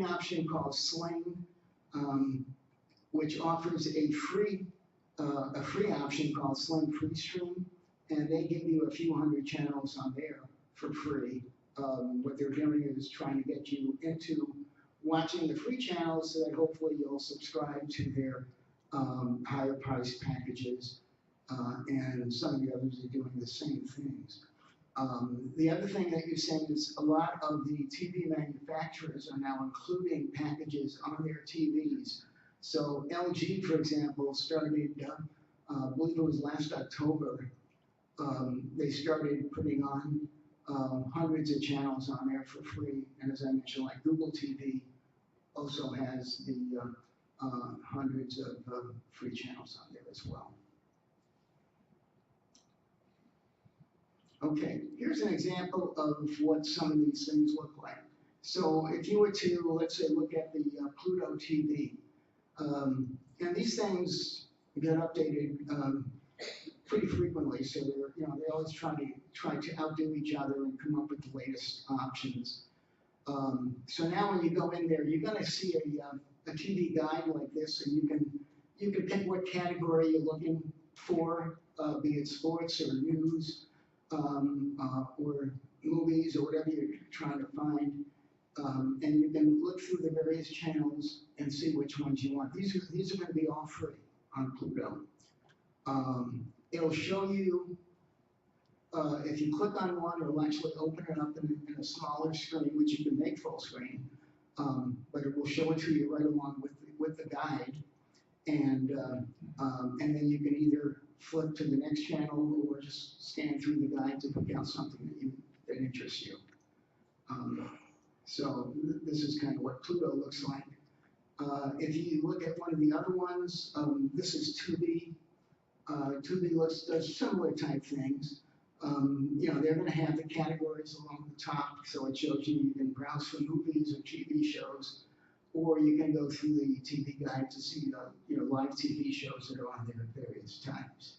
option called Sling, which offers a free option called Sling Free Stream, and they give you a few hundred channels on there for free. What they're doing is trying to get you into watching the free channels so that hopefully you'll subscribe to their higher price packages, and some of the others are doing the same things. The other thing that you're saying is a lot of the TV manufacturers are now including packages on their TVs. So LG, for example, started, I believe it was last October, they started putting on hundreds of channels on there for free. And as I mentioned, like Google TV also has the hundreds of free channels on there as well. Okay, here's an example of what some of these things look like. So if you were to, let's say, look at the Pluto TV, and these things get updated pretty frequently, so they always try to outdo each other and come up with the latest options. So now when you go in there, you're going to see a TV guide like this, and you can pick what category you're looking for, be it sports or news, or movies or whatever you're trying to find. And you can look through the various channels and see which ones you want. These are going to be all free on Pluto. It'll show you, if you click on one, it'll actually open it up in a smaller screen, which you can make full screen, but it will show it to you right along with the guide. And then you can either flip to the next channel or just scan through the guide to pick out something that interests you. So this is kind of what Pluto looks like. If you look at one of the other ones, this is Tubi. Tubi does similar type things. They're going to have the categories along the top, so it shows you can browse for movies or TV shows, or you can go through the TV guide to see live TV shows that are on there at various times.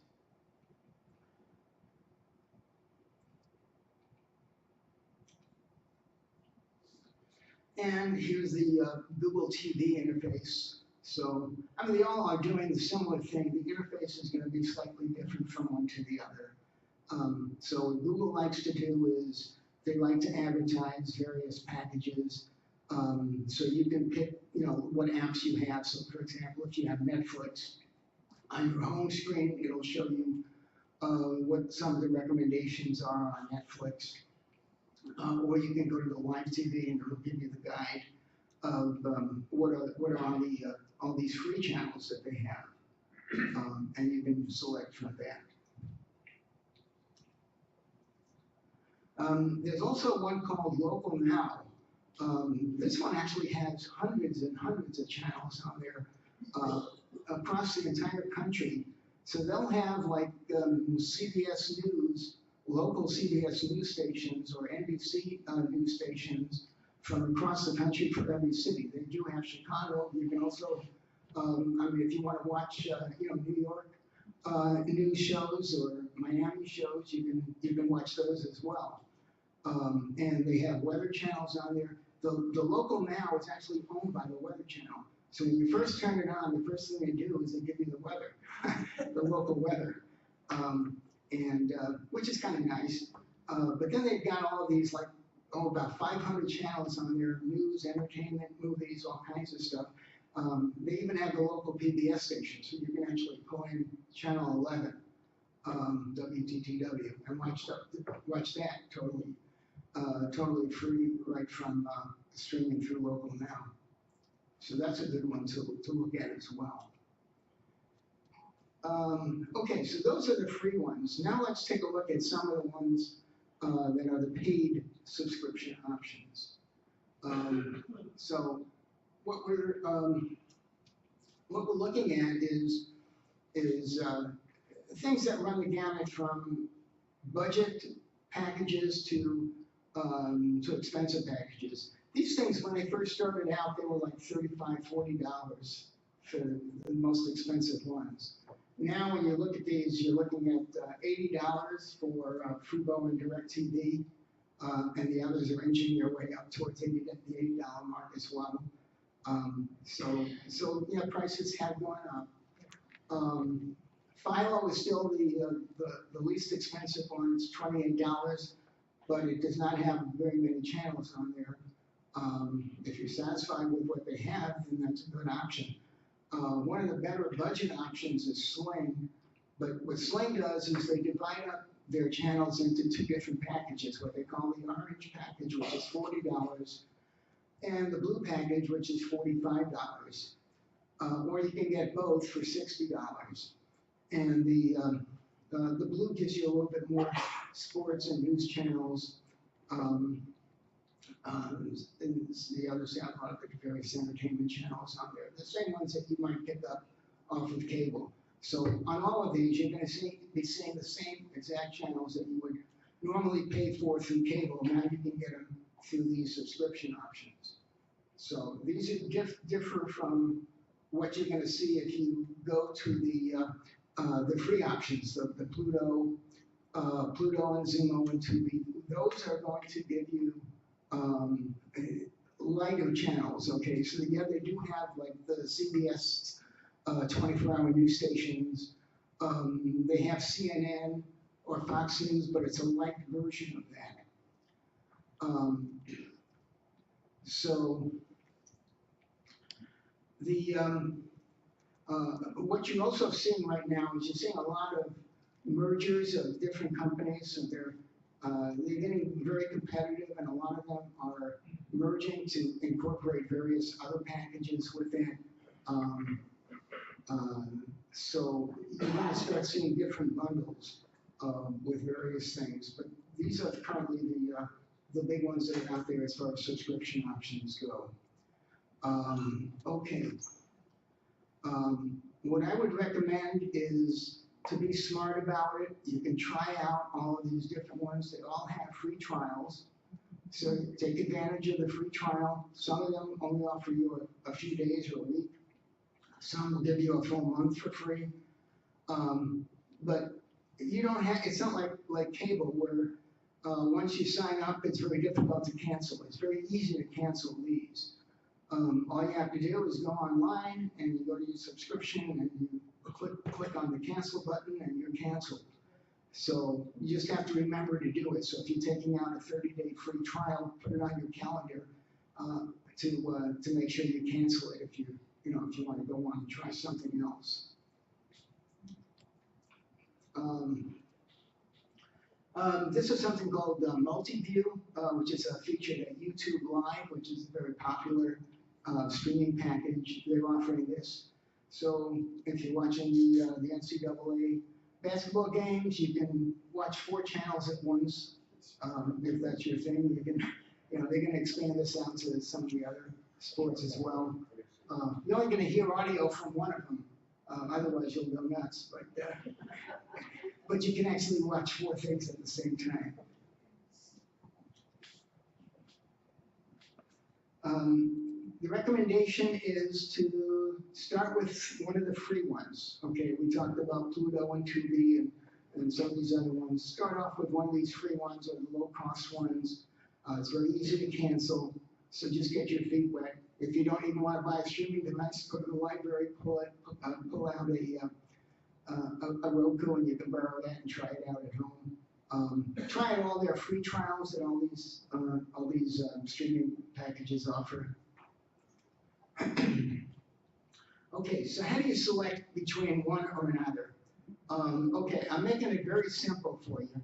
And here's the Google TV interface. So, I mean, they all are doing the similar thing. The interface is going to be slightly different from one to the other. So what Google likes to do is they like to advertise various packages. So you can pick, what apps you have. So for example, if you have Netflix, on your home screen, it'll show you what some of the recommendations are on Netflix. Or you can go to the live TV and it'll give you the guide of what are all these free channels that they have. And you can select from that. There's also one called Local Now. This one actually has hundreds and hundreds of channels on there across the entire country. So they'll have like CBS News, local CBS news stations or NBC news stations from across the country for every city. They do have Chicago. You can also, if you want to watch, New York news shows or Miami shows, you can watch those as well. And they have weather channels on there. The Local Now is actually owned by the Weather Channel. So when you first turn it on, the first thing they do is they give you the weather, the local weather, which is kind of nice. But then they've got all of these about 500 channels on there, news, entertainment, movies, all kinds of stuff. They even have the local PBS station, so you can actually pull in channel 11, WTTW, and watch that totally free right from streaming through Local Now. So that's a good one to look at as well. Okay, so those are the free ones. Now let's take a look at some of the ones that are the paid subscription options. So what we're looking at is things that run the gamut from budget packages to expensive packages. These things, when they first started out, they were like $35, $40 for the most expensive ones. Now, when you look at these, you're looking at $80 for Fubo and DirecTV, and the others are inching their way up towards the $80 mark as well. So prices have gone up. Philo is still the least expensive one. It's $28, but it does not have very many channels on there. If you're satisfied with what they have, then that's a good option. One of the better budget options is Sling, but what Sling does is they divide up their channels into two different packages, what they call the orange package, which is $40, and the blue package, which is $45. Or you can get both for $60. And the blue gives you a little bit more sports and news channels. And the others have a lot of the various entertainment channels on there. The same ones that you might pick up off of cable. So on all of these, you're going to be seeing the same exact channels that you would normally pay for through cable. Now you can get them through these subscription options. So these differ from what you're going to see if you go to the free options, the Pluto and Xumo and Tubi. Those are going to give you lighter channels, okay? So yeah, they do have like the CBS 24-hour news stations. They have CNN or Fox News, but it's a light version of that. So what you're also seeing right now is you're seeing a lot of mergers of different companies. So they're getting very competitive, and a lot of them are merging to incorporate various other packages within. So you're going to start seeing different bundles with various things. But these are currently the big ones that are out there as far as subscription options go. Okay. What I would recommend is to be smart about it. You can try out all of these different ones. They all have free trials. So take advantage of the free trial. Some of them only offer you a few days or a week. Some will give you a full month for free. But you don't have, it's not like cable where Once you sign up, it's very difficult to cancel. It's very easy to cancel these. All you have to do is go online and you go to your subscription and you click on the cancel button and you're canceled. So you just have to remember to do it. So if you're taking out a 30-day free trial, put it on your calendar to make sure you cancel it if you want to go on and try something else. This is something called Multiview, which is a feature at YouTube Live, which is a very popular streaming package. They're offering this. So if you're watching the NCAA basketball games, you can watch 4 channels at once. If that's your thing, you can, they're going to expand this out to some of the other sports as well. You're only going to hear audio from one of them. Otherwise, you'll go nuts. But you can actually watch 4 things at the same time. The recommendation is to start with one of the free ones. Okay, we talked about Pluto and Tubi and some of these other ones. Start off with one of these free ones or the low-cost ones. It's very easy to cancel, so just get your feet wet. If you don't even want to buy a streaming device, go to the library, pull out a Roku, and you can borrow that and try it out at home. Try out all their free trials that all these streaming packages offer. Okay, so how do you select between one or another? Okay, I'm making it very simple for you.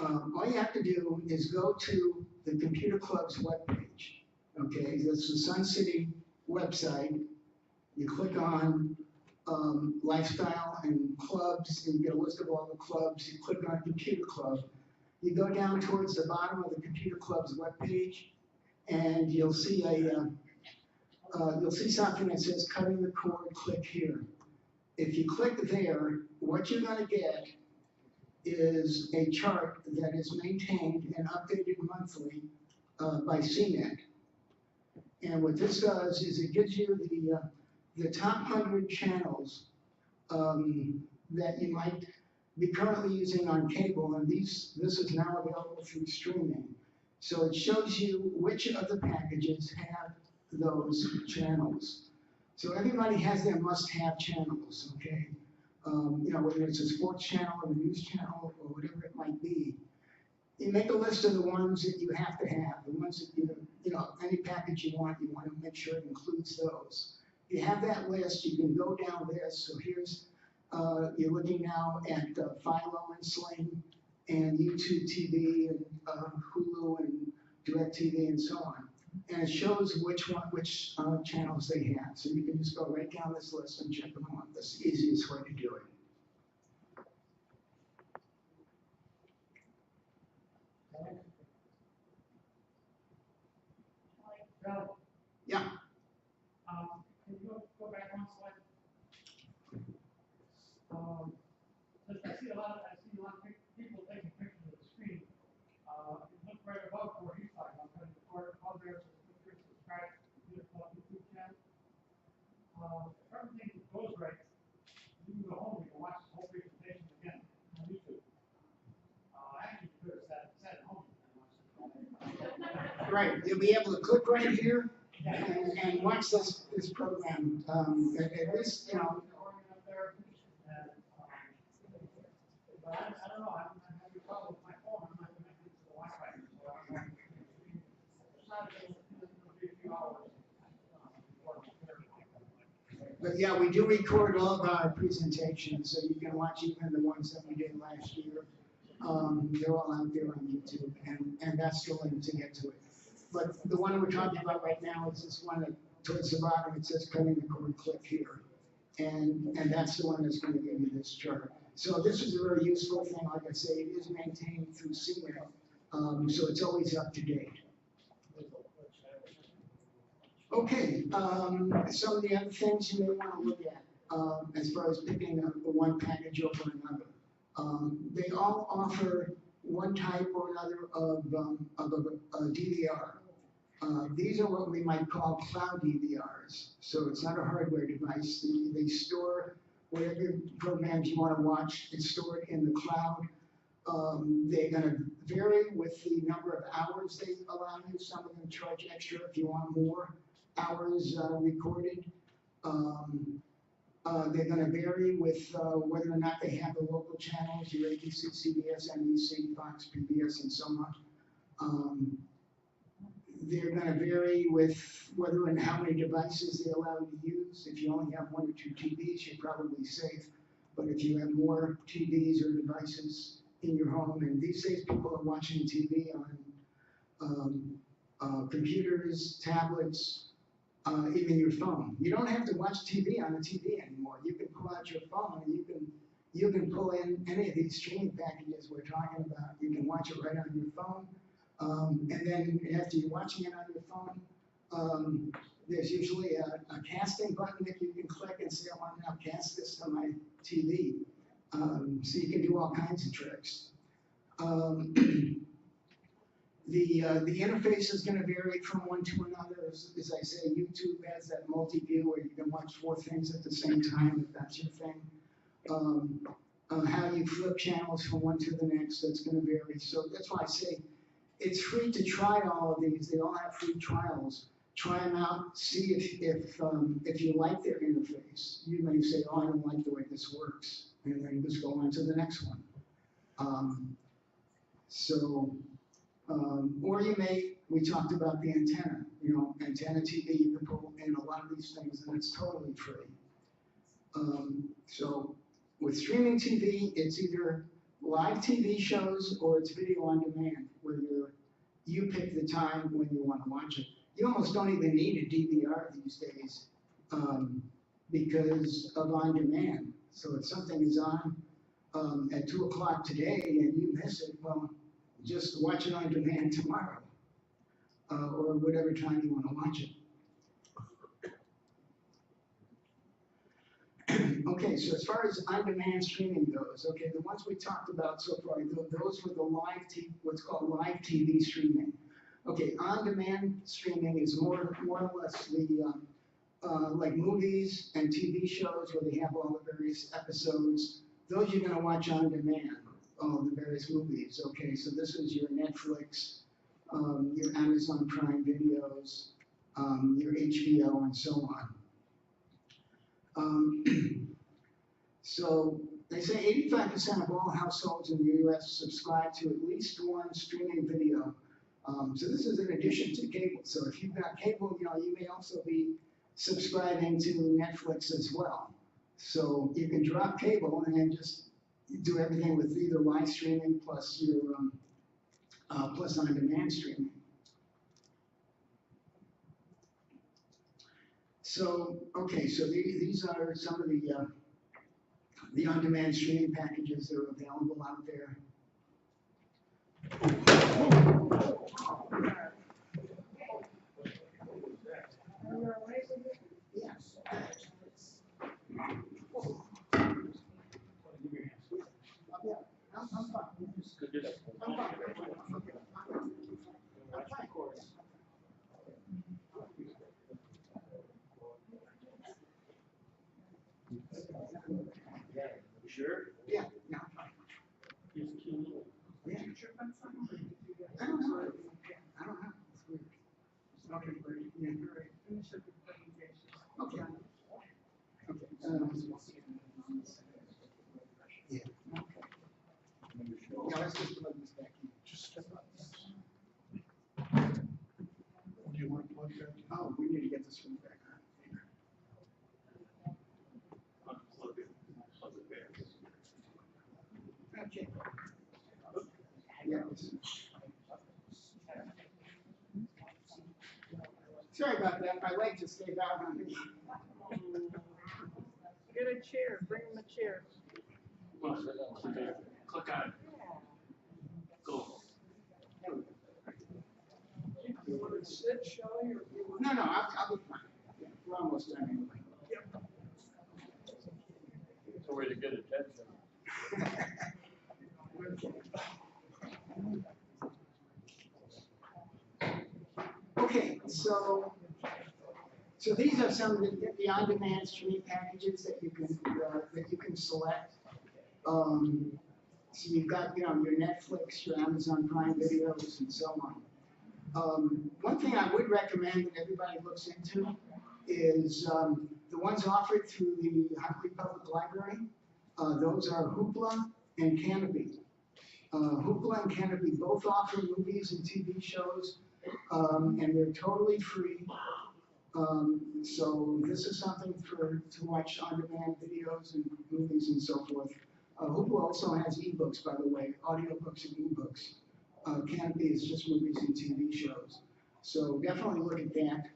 All you have to do is go to the Computer Club's webpage. Okay, that's the Sun City website. You click on lifestyle and clubs, and you get a list of all the clubs. You click on Computer Club. You go down towards the bottom of the Computer Club's webpage, and you'll see something that says "Cutting the Cord." Click here. If you click there, what you're going to get is a chart that is maintained and updated monthly by CNET. And what this does is it gives you the top 100 channels that you might be currently using on cable, and this is now available through streaming. So it shows you which of the packages have those channels. So everybody has their must-have channels, okay? Whether it's a sports channel or a news channel or whatever it might be. You make a list of the ones that you have to have, the ones that any package you want to make sure it includes those. If you have that list, you can go down this. So here's, you're looking now at Philo and Sling and YouTube TV and Hulu and DirecTV and so on. And it shows which channels they have. So you can just go right down this list and check them off. That's the easiest way to do it. Bill? Yeah. Can you go back one slide? I see a lot of people taking pictures of the screen. Look right above where he's talking about cutting the cord. Above there's a picture, subscribe to the YouTube channel. If everything goes right, you can go home and you can watch the whole presentation again on YouTube. Actually, you could have sat at home and watched it. Right, you'll be able to click right here and watch this program. It is, But I don't know, I'm having a problem with my phone, I'm not connected to the Wi-Fi, so it's not gonna be a few hours. But yeah, we do record all of our presentations, so you can watch even the ones that we did last year. They're all out there on YouTube, and that's the link to get to it. But the one we're talking about right now is this one that towards the bottom, it says "Cutting the Cord," click here. And that's the one that's going to give you this chart. So this is a very useful thing. Like I say, it is maintained through CNET, so it's always up to date. Okay, some of the other things you may want to look at as far as picking one package over another. They all offer one type or another of a DVR. These are what we might call cloud DVRs. So it's not a hardware device. They store whatever programs you want to watch. It's stored in the cloud. They're going to vary with the number of hours they allow you. Some of them charge extra if you want more hours recorded. They're gonna vary with whether or not they have the local channels, your ABC, CBS, NBC, Fox, PBS, and so on. They're gonna vary with whether and how many devices they allow you to use. If you only have 1 or 2 TVs, you're probably safe. But if you have more TVs or devices in your home, and these days people are watching TV on computers, tablets, even your phone. You don't have to watch TV on the TV anymore. You can pull out your phone and you can pull in any of these streaming packages we're talking about. You can watch it right on your phone. And then after you're watching it on your phone, there's usually a casting button that you can click and say, I want to now cast this to my TV. So you can do all kinds of tricks. The interface is going to vary from one to another. As I say, YouTube has that multi-view where you can watch 4 things at the same time, if that's your thing. How you flip channels from one to the next, that's going to vary. So that's why I say it's free to try all of these. They all have free trials. Try them out, see if you like their interface. You may say, oh, I don't like the way this works, and then just go on to the next one. Or you may, we talked about the antenna, antenna TV, you can pull in a lot of these things, and it's totally free. So with streaming TV, it's either live TV shows or it's video on demand, where you pick the time when you want to watch it. You almost don't even need a DVR these days because of on demand. So if something is on at 2 o'clock today and you miss it, well, just watch it on demand tomorrow or whatever time you want to watch it. Okay, so as far as on-demand streaming goes, okay, the ones we talked about so far, those were the live TV, what's called live TV streaming. Okay, on-demand streaming is more or less the like movies and TV shows where they have all the various episodes. Those you're going to watch on demand, all the various movies. Okay, so this is your Netflix, your Amazon Prime videos, your HBO, and so on. So they say 85% of all households in the U.S. subscribe to at least one streaming video. So this is in addition to cable. So if you've got cable, you may also be subscribing to Netflix as well. So you can drop cable and then just do everything with either live streaming plus your plus on-demand streaming. So okay, so these are some of the on-demand streaming packages that are available out there. Yes. I'm fine. I'm fine. Sure? Yeah, no, I'm fine. He's cute. Yeah. I don't know. It's weird. Okay, yeah. Okay. Okay. Yeah. Okay. Yeah, let's just plug this back in. Just step up. Do you want to plug that? Oh, we need to get this one back on. Unplug it. Plug it back. Okay. Yeah. Sorry about that. My leg just gave out on me. Get a chair, bring him a chair. Well, click on it. Go. You want to sit, Shelley, or do you want? No, I'll be fine. Yeah, we're almost done anyway. It's a way to get attention. Okay, so these are some of the on-demand streaming packages that you can select. So you've got, your Netflix, your Amazon Prime videos, and so on. One thing I would recommend that everybody looks into is the ones offered through the Huntley Public Library. Those are Hoopla and Canopy. Hoopla and Canopy both offer movies and TV shows, and they're totally free. So this is something to watch on-demand videos and movies and so forth. Hoopla also has ebooks, by the way, audiobooks and ebooks. Canopy is just movies and TV shows. So definitely look at that.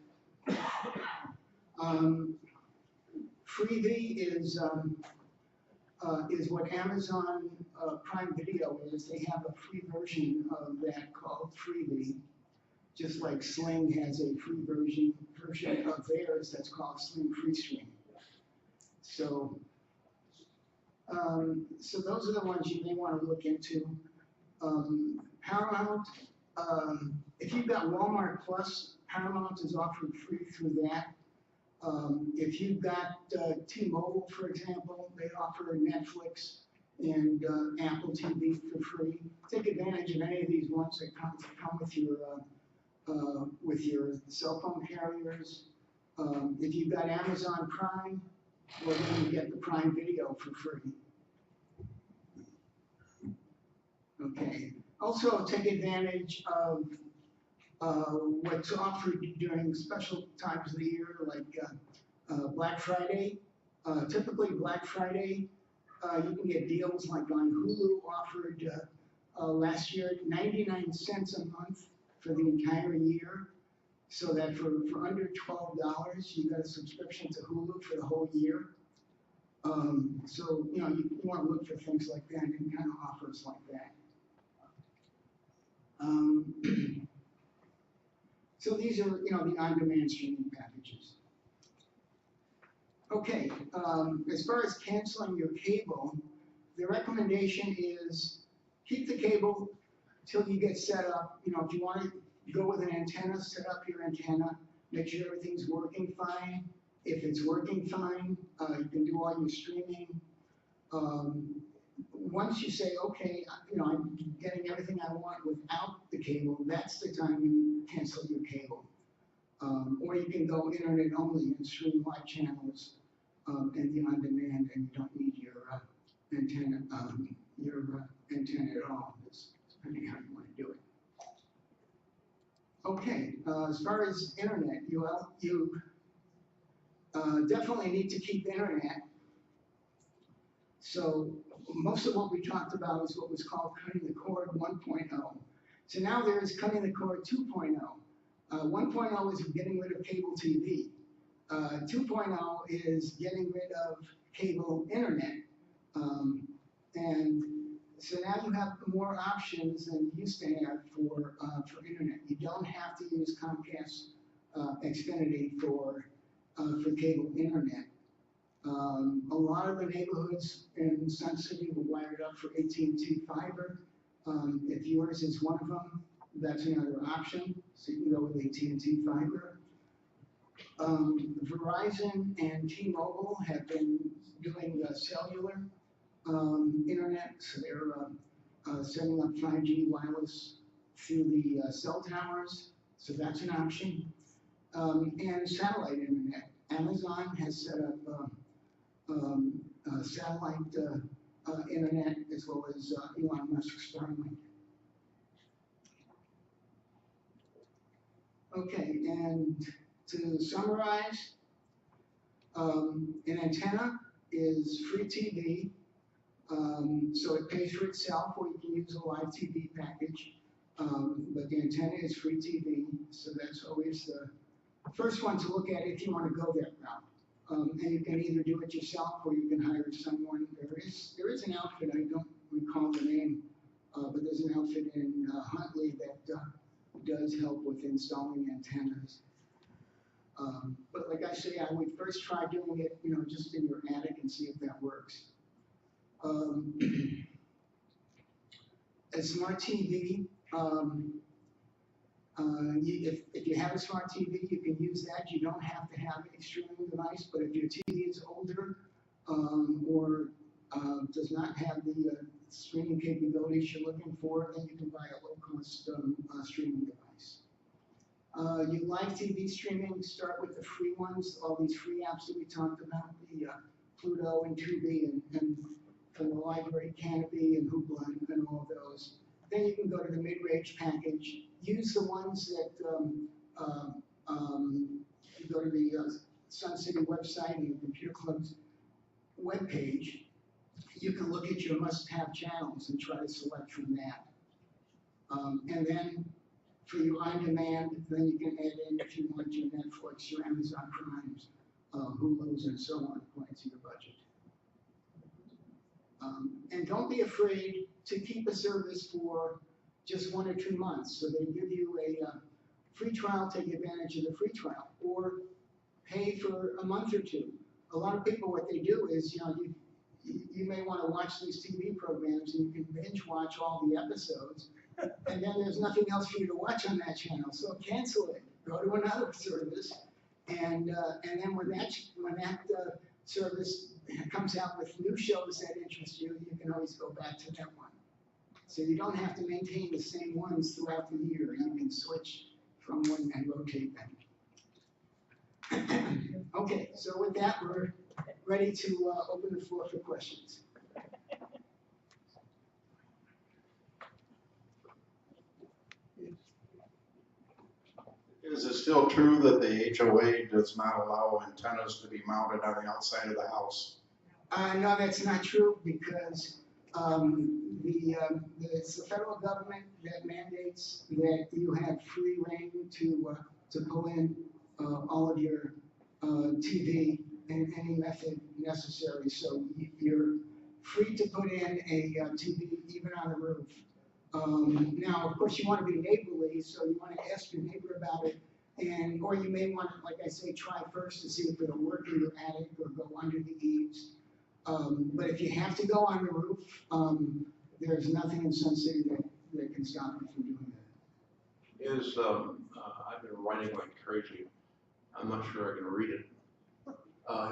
Freevee is what Amazon Prime Video is. They have a free version of that called Freevee, just like Sling has a free version of theirs that's called Sling Freestream. So, so those are the ones you may want to look into. Paramount, if you've got Walmart Plus, Paramount is offered free through that. If you've got T-Mobile, for example, they offer Netflix and Apple TV for free. Take advantage of any of these ones that come with your cell phone carriers. If you've got Amazon Prime, well, then you get the Prime Video for free. Okay. Also, take advantage of what's offered during special times of the year, like Black Friday. Typically, Black Friday, you can get deals like on Hulu offered last year, 99 cents a month for the entire year. So that for under $12, you got a subscription to Hulu for the whole year. So, you want to look for things like that and kind of offers like that. So these are, the on-demand streaming packages. Okay, as far as canceling your cable, the recommendation is keep the cable till you get set up. If you want to go with an antenna, set up your antenna, make sure everything's working fine. If it's working fine, you can do all your streaming. Once you say, okay, I'm getting everything I want without the cable, that's the time when you cancel your cable. Or you can go internet only and stream live channels and the on-demand, and you don't need your antenna at all. It's depending how you want to do it. Okay, as far as internet, you definitely need to keep internet. So most of what we talked about is what was called cutting the cord 1.0. So now there is cutting the cord 2.0. 1.0 is getting rid of cable TV. 2.0 is getting rid of cable internet. And so now you have more options than you used to have for internet. You don't have to use Comcast Xfinity for cable internet. A lot of the neighborhoods in Sun City were wired up for AT&T fiber. If yours is one of them, that's another option. So you can go with AT&T fiber. Verizon and T-Mobile have been doing cellular internet. So they're setting up 5G wireless through the cell towers. So that's an option. And satellite internet. Amazon has set up satellite internet as well as Elon Musk's Starlink. Okay, and to summarize, an antenna is free TV, so it pays for itself, or you can use a live TV package. But the antenna is free TV, so that's always the first one to look at if you want to go that route. And you can either do it yourself or you can hire someone. There is an outfit, I don't recall the name, but there's an outfit in Huntley that does help with installing antennas. But like I say, I would first try doing it, just in your attic and see if that works. A smart TV, if you have a smart TV, you can use that. You don't have to have a streaming device, but if your TV is older or does not have streaming capabilities you're looking for, then you can buy a low-cost streaming device. You like TV streaming, start with the free ones, all these free apps that we talked about, the Pluto and Tubi and from the library, Canopy and Hoopla and all of those. Then you can go to the mid-range package. Use the ones that you go to the Sun City website and the Computer Club's webpage. You can look at your must-have channels and try to select from that. And then for your on-demand, then you can add in if you want your Netflix, your Amazon Primes, Hulu's, and so on, according to your budget. And don't be afraid to keep a service for just 1 or 2 months. So they give you a free trial, take advantage of the free trial, or pay for a month or 2. A lot of people, what they do is, you may want to watch these TV programs and you can binge watch all the episodes, and then there's nothing else for you to watch on that channel. So cancel it, go to another service, and then when that service comes out with new shows that interest you, you can always go back to that one. So you don't have to maintain the same ones throughout the year. You can switch from one and rotate them. Okay, so with that, we're ready to open the floor for questions. Is it still true that the HOA does not allow antennas to be mounted on the outside of the house? No, that's not true because it's the federal government that mandates that you have free reign to pull in all of your TV in any method necessary. So you're free to put in a TV even on the roof. Now, of course, you want to be neighborly, so you want to ask your neighbor about it, or you may want to, like I say, try first to see if it'll work in your attic or go under the eaves. But if you have to go on the roof, there's nothing in Sun City that can stop you from doing that. I've been writing like crazy. I'm not sure I can read it.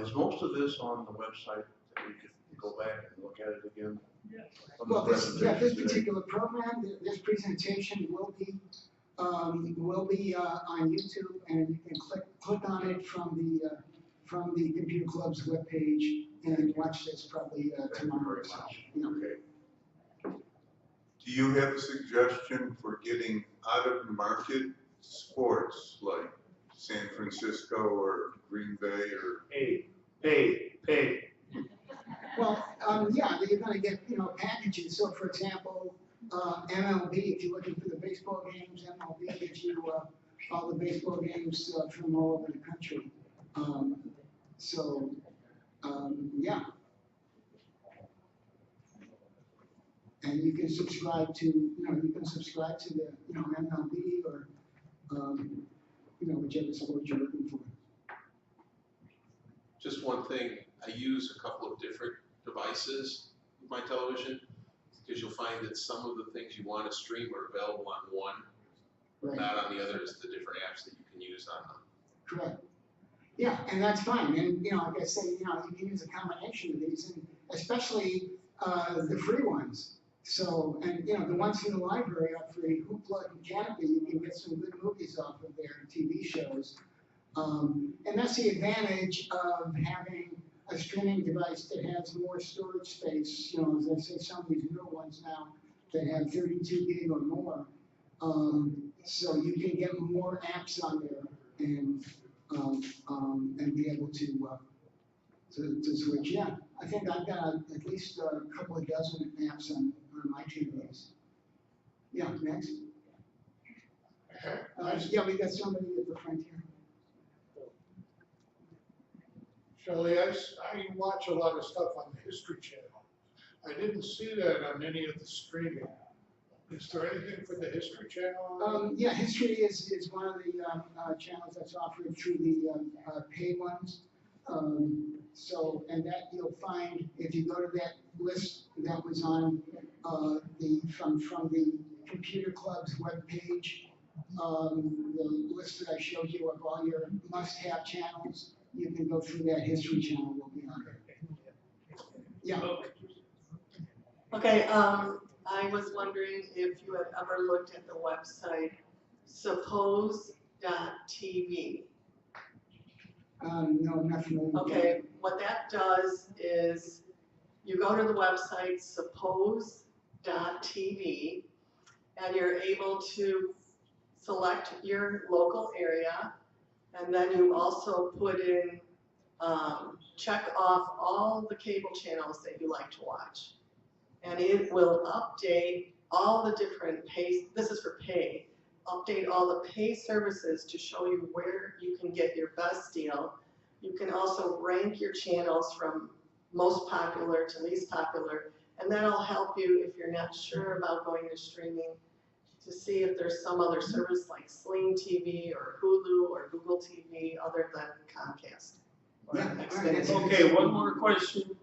Is most of this on the website that we could go back and look at it again? Yes. Well, this particular program, this presentation will be on YouTube, and you can click on it from the Computer Club's webpage and watch this probably tomorrow. Okay. Do you have a suggestion for getting out of market sports like San Francisco or Green Bay or? Pay. Well, yeah, you're gonna get, packages. So for example, MLB, if you're looking for the baseball games, MLB gives you all the baseball games from all over the country. Yeah. And you can subscribe to, the, MLB or, whichever sport you're looking for. Just one thing, I use a couple of different devices with my television, because you'll find that some of the things you want to stream are available on one, Right. not on the other. It's the different apps that you can use on them. Correct. Yeah, and that's fine. And, like I say, you can use a combination of these, and especially the free ones. So, and, the ones from the library are free. Hoopla and Canopy, you can get some good movies off of their TV shows. And that's the advantage of having a streaming device that has more storage space. As I say, some of these newer ones now that have 32 gig or more. So you can get more apps on there and be able to switch. Yeah, I think I've got at least a couple of dozen apps on my TVs. Yeah, next. Yeah, we got somebody at the front here. Shelley, I watch a lot of stuff on the History Channel. I didn't see that on any of the streaming. Is there anything for the History Channel? Yeah, History is one of the channels that's offered through the paid ones. And that you'll find, if you go to that list that was on from the Computer Club's webpage, the list that I showed you of all your must-have channels, you can go through that. History Channel will be on there. Yeah. Okay, I was wondering if you had ever looked at the website suppose.tv. No, nothing. Okay, what that does is you go to the website suppose.tv and you're able to select your local area, and then you also put in, check off all the cable channels that you like to watch. And it will update all the different pay, this is for pay, update all the pay services to show you where you can get your best deal. You can also rank your channels from most popular to least popular, and that'll help you if you're not sure about going to streaming, to see if there's some other service like Sling TV or Hulu or Google TV other than Comcast. or Yeah, Xfinity. Okay, one more question.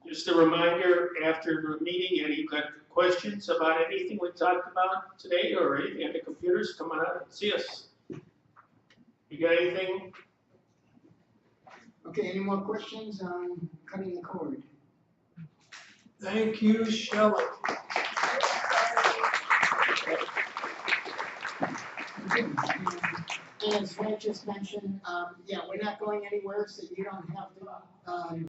Just a reminder, after the meeting, any got questions about anything we talked about today or anything at the computers, come on out and see us. You got anything? Okay, any more questions on cutting the cord? Thank you, Shelley. As Frank just mentioned, yeah, we're not going anywhere, so you don't have to,